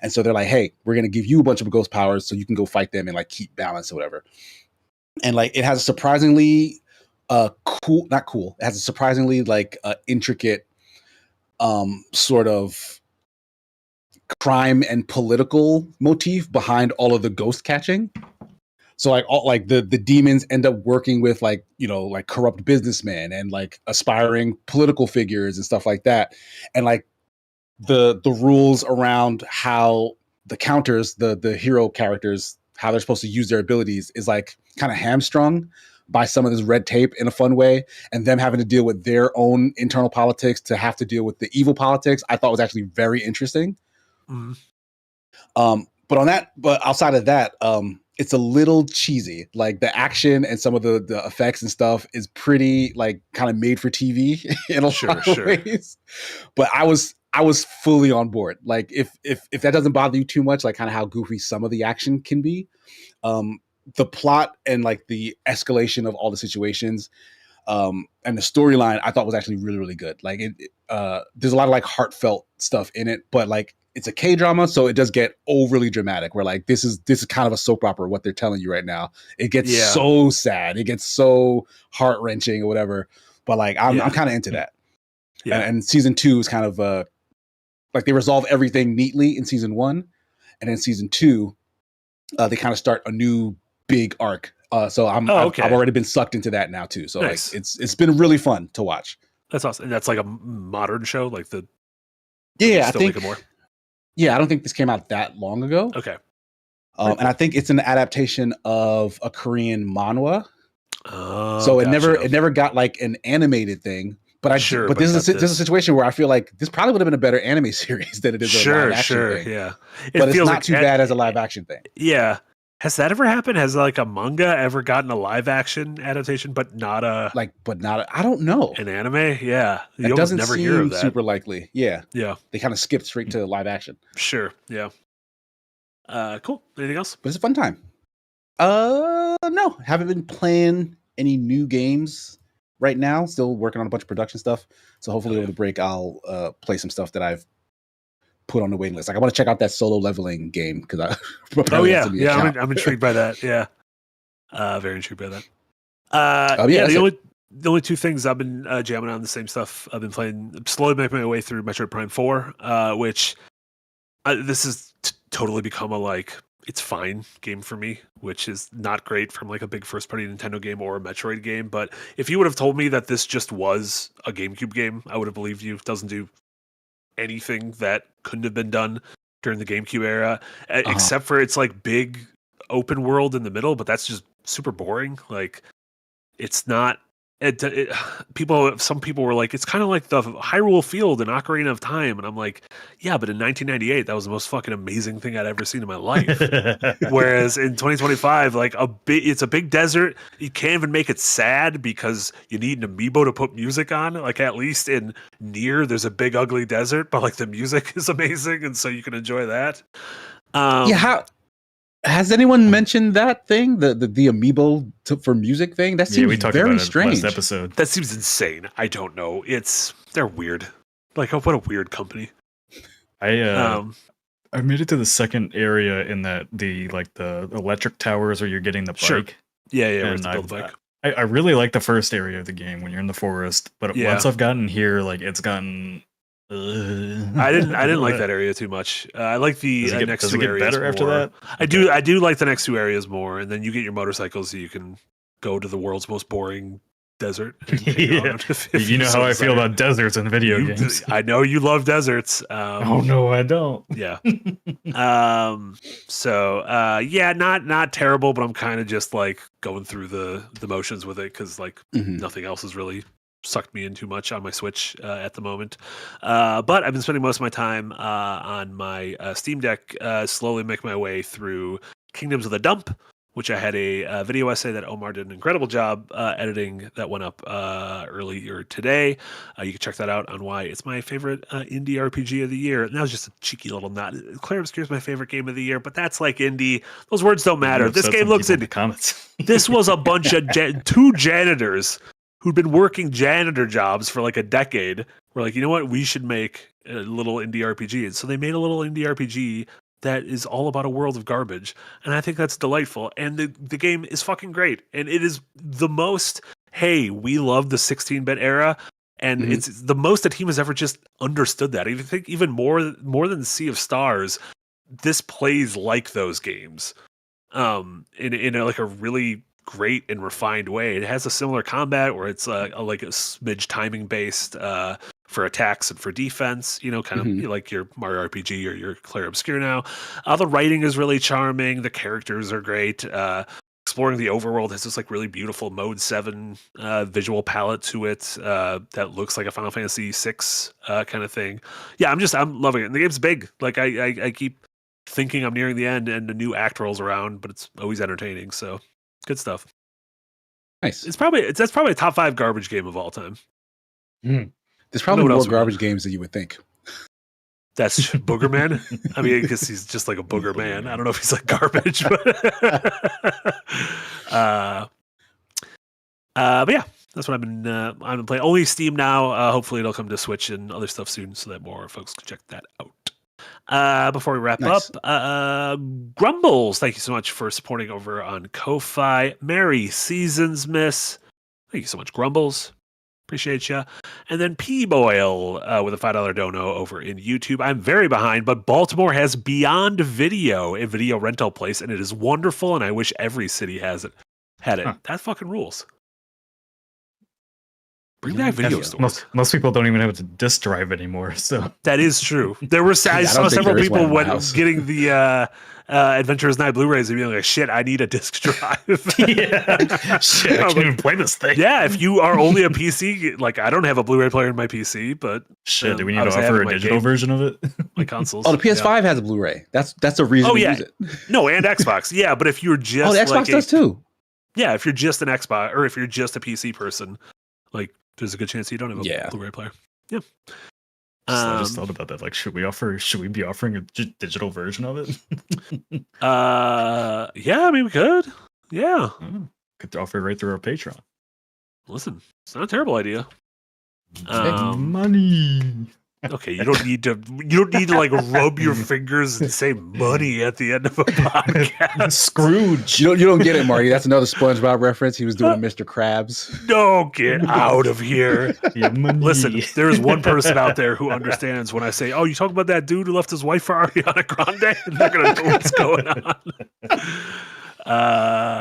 And so they're like, hey, we're going to give you a bunch of ghost powers so you can go fight them and like keep balance or whatever. And like, it has a surprisingly It has a surprisingly like intricate sort of crime and political motif behind all of the ghost catching. So like all like the demons end up working with like, like corrupt businessmen and like aspiring political figures and stuff like that. And like the rules around how the counters, the hero characters, how they're supposed to use their abilities is like kind of hamstrung by some of this red tape in a fun way, and them having to deal with their own internal politics to have to deal with the evil politics, I thought was actually very interesting. Mm-hmm. But outside of that, it's a little cheesy. Like the action and some of the effects and stuff is pretty like kind of made for TV in a lot of ways. But I was fully on board. Like if that doesn't bother you too much, like kind of how goofy some of the action can be, the plot and like the escalation of all the situations, and the storyline I thought was actually really, really good. Like there's a lot of like heartfelt stuff in it, but like it's a K-drama, so it does get overly dramatic. Where like this is kind of a soap opera. What they're telling you right now, it gets so sad, it gets so heart wrenching or whatever. But like I'm kind of into that. Yeah, and season 2 is kind of like they resolve everything neatly in season 1, and then season 2, they kind of start a new big arc. So I've already been sucked into that now too. So nice. Like it's been really fun to watch. That's awesome. And that's like a modern show, like the I think more. Yeah, I don't think this came out that long ago. Okay. And I think it's an adaptation of a Korean manhwa. So it never got like an animated thing. But this is a situation where I feel like this probably would have been a better anime series than it is a live action thing. Yeah. But it's not too bad as a live action thing. Yeah. Has that ever happened? Has like a manga ever gotten a live action adaptation, but not I don't know. An anime? Yeah. It doesn't never hear of that. Super likely. Yeah. Yeah. They kind of skipped straight to live action. Sure. Yeah. Cool. Anything else? But it's a fun time. No. Haven't been playing any new games right now. Still working on a bunch of production stuff. So hopefully over the break I'll play some stuff that I've put on the waiting list. Like I want to check out that solo leveling game because I'm intrigued by that. Yeah, very intrigued by that. The only two things I've been jamming on the same stuff I've been playing. Slowly making my way through Metroid Prime 4, which this has totally become a like it's fine game for me, which is not great from like a big first party Nintendo game or a Metroid game. But if you would have told me that this just was a GameCube game, I would have believed you. It doesn't do anything that couldn't have been done during the GameCube era, except for it's like big open world in the middle, but that's just super boring. Like it's not. Some people were like, it's kind of like the Hyrule Field in Ocarina of Time, and I'm like, yeah, but in 1998, that was the most fucking amazing thing I'd ever seen in my life. Whereas in 2025, like it's a big desert. You can't even make it sad because you need an amiibo to put music on. Like at least in Nier, there's a big ugly desert, but like the music is amazing, and so you can enjoy that. Has anyone mentioned that thing, the amiibo for music thing? That seems very strange. Last episode. That seems insane. I don't know. They're weird. Like what a weird company. I made it to the second area in the electric towers where you're getting the bike. Sure. Yeah. And build the bike. I really like the first area of the game when you're in the forest, but once I've gotten here, like it's gotten. I didn't like that area too much. I like the next two areas better more. After that. I do like the next two areas more, and then you get your motorcycles so you can go to the world's most boring desert. If you know how I feel about deserts in video games. I know you love deserts. Oh no, I don't. Yeah. Not terrible, but I'm kind of just like going through the motions with it because like nothing else is really sucked me in too much on my Switch at the moment. But I've been spending most of my time on my Steam Deck, slowly making my way through Kingdoms of the Dump, which I had a video essay that Omar did an incredible job editing that went up earlier today. You can check that out on why it's my favorite indie RPG of the year. And that was just a cheeky little nod. Claire Obscure is my favorite game of the year, but that's like indie. Those words don't matter. This game looks indie. Comments. This was a bunch of two janitors who'd been working janitor jobs for like a decade. We're like, you know what? We should make a little indie RPG. And so they made a little indie RPG that is all about a world of garbage. And I think that's delightful. And the game is fucking great. And it is the most, hey, we love the 16-bit era. And it's the most a team has ever just understood that. I think even more than Sea of Stars, this plays like those games in a really great and refined way. It has a similar combat where it's like a smidge timing based for attacks and for defense, kind of Mhm. like your Mario RPG or your Clair Obscur now. The writing is really charming. The characters are great. Exploring the overworld has this like really beautiful Mode 7 visual palette to it that looks like a Final Fantasy 6 kind of thing. Yeah, I'm loving it. And the game's big. Like I keep thinking I'm nearing the end and a new act rolls around, but it's always entertaining. So good stuff. Nice. That's probably a top 5 garbage game of all time. There's probably what more else we got? garbage games than you would think. That's Booger Man. I mean, because he's just like a booger man. I don't know if he's like garbage, but yeah, that's what I've been playing. Only Steam now. Hopefully, it'll come to Switch and other stuff soon, so that more folks can check that out. Before we wrap Nice. up, Grumbles, thank you so much for supporting over on Ko-Fi. Merry Seasons, Miss. Thank you so much, Grumbles. Appreciate you. And then P-Boyle with a $5 dono over in YouTube. I'm very behind, but Baltimore has Beyond Video, a video rental place, and it is wonderful, and I wish every city had it. Huh. That fucking rules. Bring back video stores. Most people don't even have a disk drive anymore, so That is true. There were I I saw don't think several there is one people in my when house. getting the Adventurers Night Blu-rays and being like, "Shit, I need a disc drive." yeah. Shit, I can't even play this thing. Yeah, if you are only a PC, like I don't have a Blu-ray player in my PC, but Shit, do we need to obviously I offer have a my digital game- version of it? my consoles. Oh, the PS5 has a Blu-ray. That's a reason Oh, to yeah. use it. No, and Xbox. Yeah, but if you're just Oh, the Xbox like does too. Yeah, if you're just an Xbox or if you're just a PC person, like there's a good chance you don't have a Yeah. Blu-ray player. Yeah. I just thought about that. Like, should we be offering a digital version of it? Yeah, I mean we could. Yeah. Could offer it right through our Patreon. Listen, it's not a terrible idea. Money. Okay, you don't need to like rub your fingers and say money at the end of a podcast. Scrooge. You don't get it, Marty. That's another SpongeBob reference. He was doing Mr. Krabs. No, get out of here. Yeah, money. Listen, there is one person out there who understands when I say, "Oh, you talk about that dude who left his wife for Ariana Grande," and they're gonna know what's going on.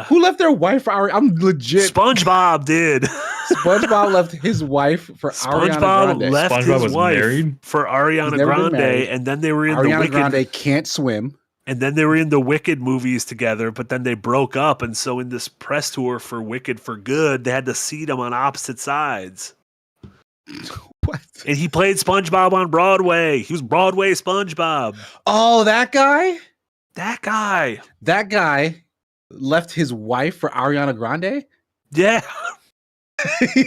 Who left their wife for Ariana? I'm legit. SpongeBob did. SpongeBob left his wife for Ariana SpongeBob Grande. left SpongeBob his was wife married? for Ariana He's never been Grande, married. and then they were in the Ariana Wicked. Grande can't swim. And then they were in the Wicked movies together, but then they broke up. And so in this press tour for Wicked for Good, they had to seat them on opposite sides. What? And he played SpongeBob on Broadway. He was Broadway SpongeBob. Oh, that guy? That guy. That guy left his wife for Ariana Grande? Yeah.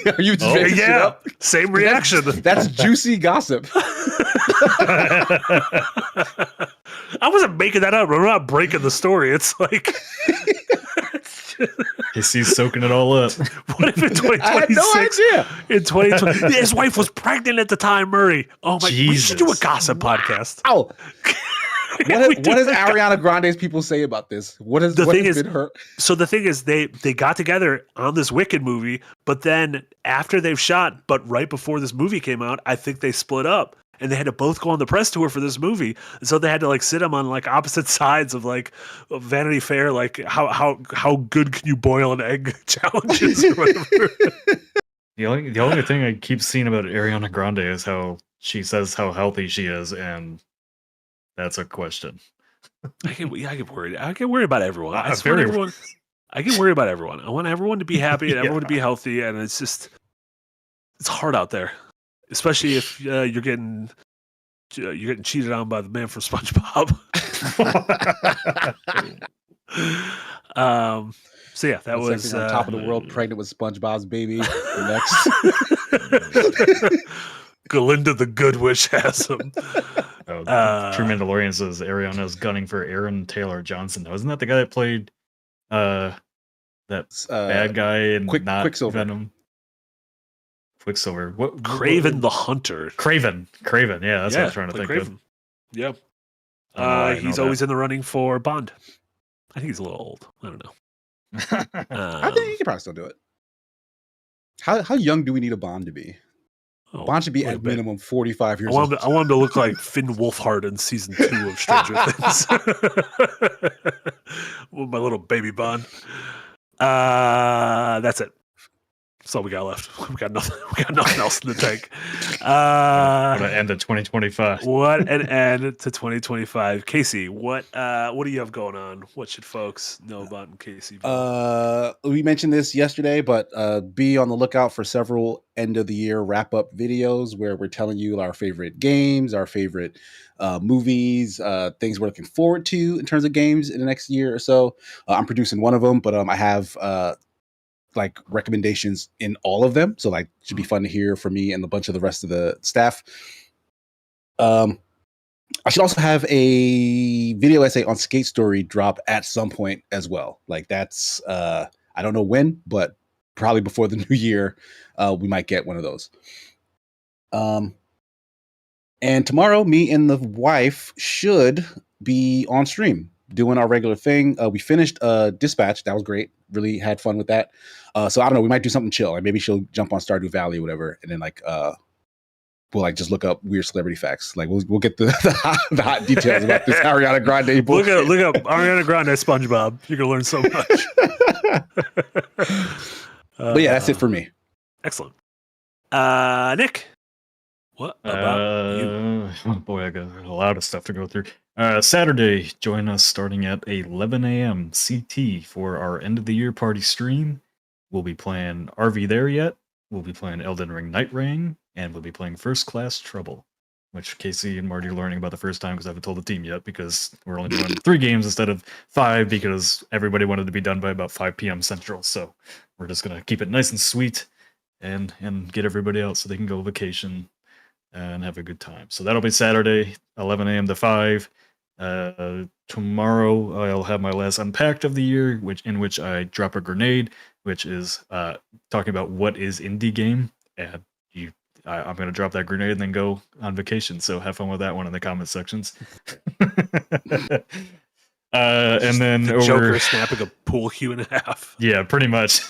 Are you just making shit Yeah. up? Same reaction. That's juicy gossip. I wasn't making that up. I'm not breaking the story. It's like, He's soaking it all up. what if in 2026? I had no idea. In 2020, his wife was pregnant at the time, Murray. Oh my! We should do a Jesus. gossip podcast. Ow. We What do does a Ariana Grande's people say about this? What has The what thing has is- been her? So the thing is, they got together on this Wicked movie, but then after they've shot, but right before this movie came out, I think they split up, and they had to both go on the press tour for this movie. And so they had to like sit them on like opposite sides of like Vanity Fair, like how good can you boil an egg challenges or whatever. The only thing I keep seeing about Ariana Grande is how she says how healthy she is, and that's a question. I get worried. I get worried about everyone. I just want Very- everyone. I get worried about everyone. I want everyone to be happy and Yeah. everyone to be healthy, and it's hard out there, especially if you're getting cheated on by the man from SpongeBob. So yeah, that was on top of the world, pregnant with SpongeBob's baby. Next, Glinda the Good Witch has him. True Mandalorian says Ariana's gunning for Aaron Taylor Johnson. Now, isn't that the guy that played that bad guy in Quicksilver. Venom? Quicksilver. What? Craven the Hunter. Craven. Yeah, that's what I was trying to think of. Yeah. I don't know why I He's know always in the running for Bond. I think he's a little old. I don't know. I think you can probably still do it. How young do we need a Bond to be? Bond should be a at little bit. minimum 45 years I old. want him to look like Finn Wolfhard in season 2 of Stranger Things. With my little baby Bond. That's it. That's all we got left. We got nothing. We got nothing else in the tank. What an end of 2025. What an end to 2025. Casey, what do you have going on? What should folks know about in Casey? We mentioned this yesterday, but be on the lookout for several end of the year wrap up videos where we're telling you our favorite games, our favorite movies, things we're looking forward to in terms of games in the next year or so. I'm producing one of them, but I have like recommendations in all of them. So like should be fun to hear from me and a bunch of the rest of the staff. I should also have a video essay on Skate Story drop at some point as well. Like that's I don't know when, but probably before the new year, we might get one of those. And tomorrow, me and the wife should be on stream doing our regular thing. We finished Dispatch. That was great. Really had fun with that. So I don't know. We might do something chill. Like maybe she'll jump on Stardew Valley or whatever, and then like we'll like just look up weird celebrity facts. Like we'll get the hot details about this Ariana Grande. Look up Ariana Grande SpongeBob. You're gonna learn so much. But yeah, that's it for me. Excellent. Nick, what about you? Oh boy, I got a lot of stuff to go through. Saturday, join us starting at 11 a.m. CT for our end of the year party stream. We'll be playing RV There Yet. We'll be playing Elden Ring Night Ring, and we'll be playing First Class Trouble, which Casey and Marty are learning about the first time because I haven't told the team yet because we're only doing 3 games instead of 5 because everybody wanted to be done by about 5 p.m. Central. So we're just going to keep it nice and sweet and get everybody out so they can go vacation and have a good time. So that'll be Saturday, 11 a.m. to 5. Tomorrow I'll have my last Unpacked of the year, in which I drop a grenade, which is talking about what is indie game, and I'm going to drop that grenade and then go on vacation. So have fun with that one in the comment sections. And then the Joker snapping a pool cue in half. Yeah, pretty much.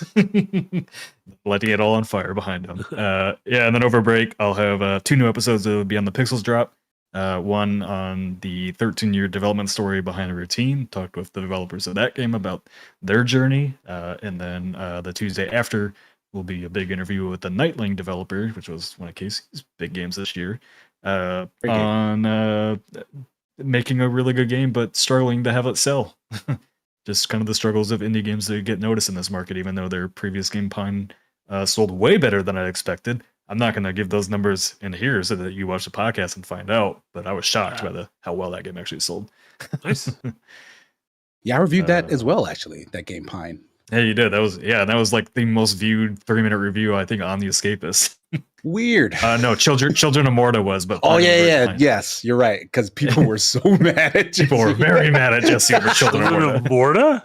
Letting it all on fire behind him. Yeah, and then over break, I'll have 2 new episodes that will be on the Pixels drop. One on the 13-year development story behind a routine. Talked with the developers of that game about their journey. And then the Tuesday after will be a big interview with the Nightling developer, which was one of Casey's big games this year, on making a really good game, but struggling to have it sell. Just kind of the struggles of indie games that get noticed in this market, even though their previous game, Pine, sold way better than I expected. I'm not going to give those numbers in here so that you watch the podcast and find out, but I was shocked by how well that game actually sold. Nice. Yeah, I reviewed that as well, actually, that game Pine. Yeah, you did. That was like the most viewed 3-minute review, I think, on The Escapist. Weird. No, Children of Morta was, but oh yeah, yes, you're right, because people were so mad at Jesse. People were very mad at Jesse over Children of Morta.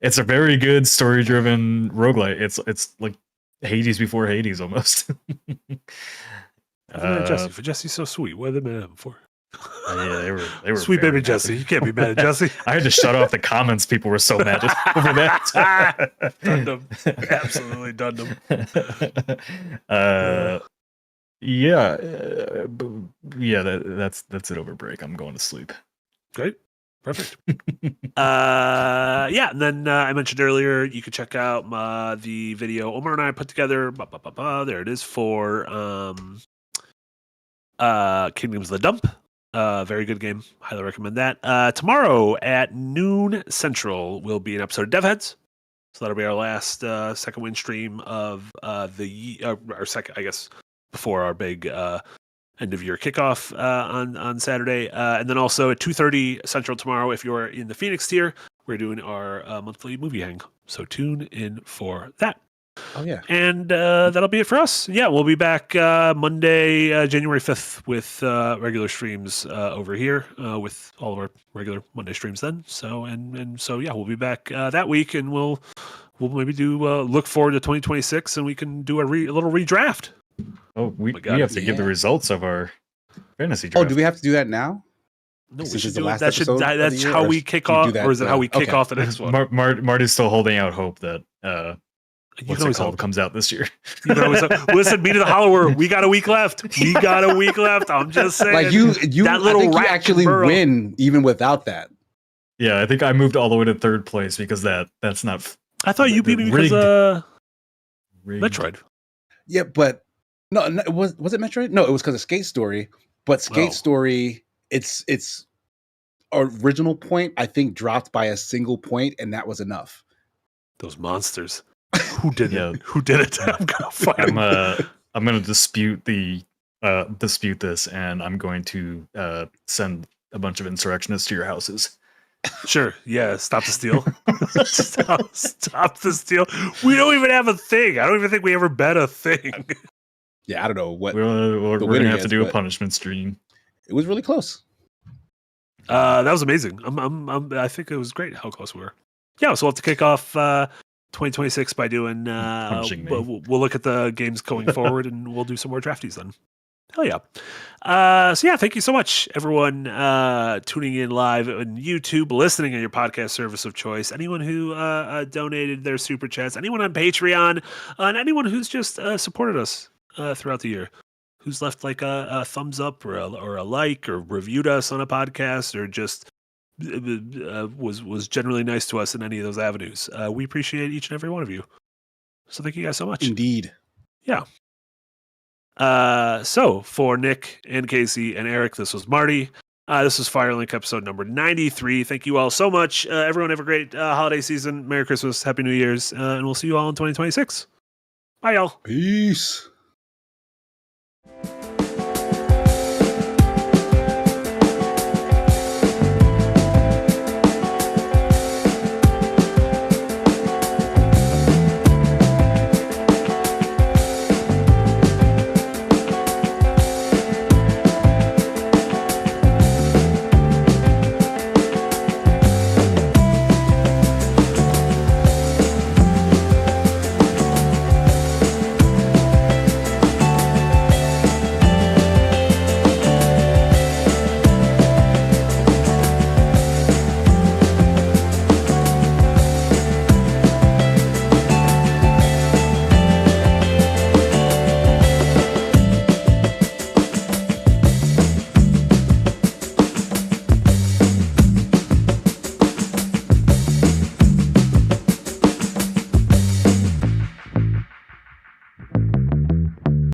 It's a very good story-driven roguelite. It's like Hades before Hades almost. Jesse, Jesse's so sweet. What are they mad at him for? Yeah, they were sweet baby Jesse. You can't be mad at Jesse. I had to shut off the comments. People were so mad over that. Done them. Absolutely done them. That's it over break. I'm going to sleep. Great. Perfect. Yeah, and then I mentioned earlier you could check out the video Omar and I put together. There it is for Kingdoms of the Dump. Very good game. Highly recommend that. Tomorrow at noon Central will be an episode of DevHeads. So that'll be our last second win stream of our second, I guess, before our big end of year kickoff on Saturday. And then also at 2:30 Central tomorrow, if you're in the Phoenix tier, we're doing our monthly movie hang. So tune in for that. Oh yeah. And that'll be it for us. Yeah, we'll be back Monday, January 5th with regular streams over here with all of our regular Monday streams then. So so yeah, we'll be back that week, and we'll maybe do look forward to 2026, and we can do a little redraft. Oh, we have to give the results of our fantasy draft. Oh, do we have to do that now? No, Since we should it's the do last it. episode That's how we kick off, or is it how we kick off the next one? Marty's still holding out hope that what's it called comes out this year. You can always listen, Meet of the Hollower. We got a week left. I'm just saying. Like you that little I think you actually win even without that. Yeah, I think I moved all the way to 3rd place because that's not. I thought you beat me because Rigged. Metroid. Yeah, but no, was it Metroid? No, it was because of Skate Story. But Skate Story, its original point, I think, dropped by a single point, and that was enough. Those monsters. Who did Yeah. it? Who did it? I'm gonna fight him. I'm gonna dispute this, and I'm going to send a bunch of insurrectionists to your houses. Sure. Yeah. Stop the steal. stop the steal. We don't even have a thing. I don't even think we ever bet a thing. Yeah, I don't know what We're gonna have to do a punishment stream. It was really close. That was amazing. I think it was great how close we were. Yeah. So we'll have to kick off 2026 by doing. Punching me. We'll look at the games going forward, and we'll do some more drafties then. Hell yeah. So yeah, thank you so much, everyone, tuning in live on YouTube, listening on your podcast service of choice, anyone who donated their super chats, anyone on Patreon, and anyone who's just supported us throughout the year, who's left like a thumbs up or a like or reviewed us on a podcast or just was generally nice to us in any of those avenues. We appreciate each and every one of you. So thank you guys so much. Indeed. Yeah. So for Nick and Casey and Eric, this was Marty. This was Firelink episode number 93. Thank you all so much. Everyone have a great holiday season. Merry Christmas, Happy New Year's, and we'll see you all in 2026. Bye, y'all. Peace.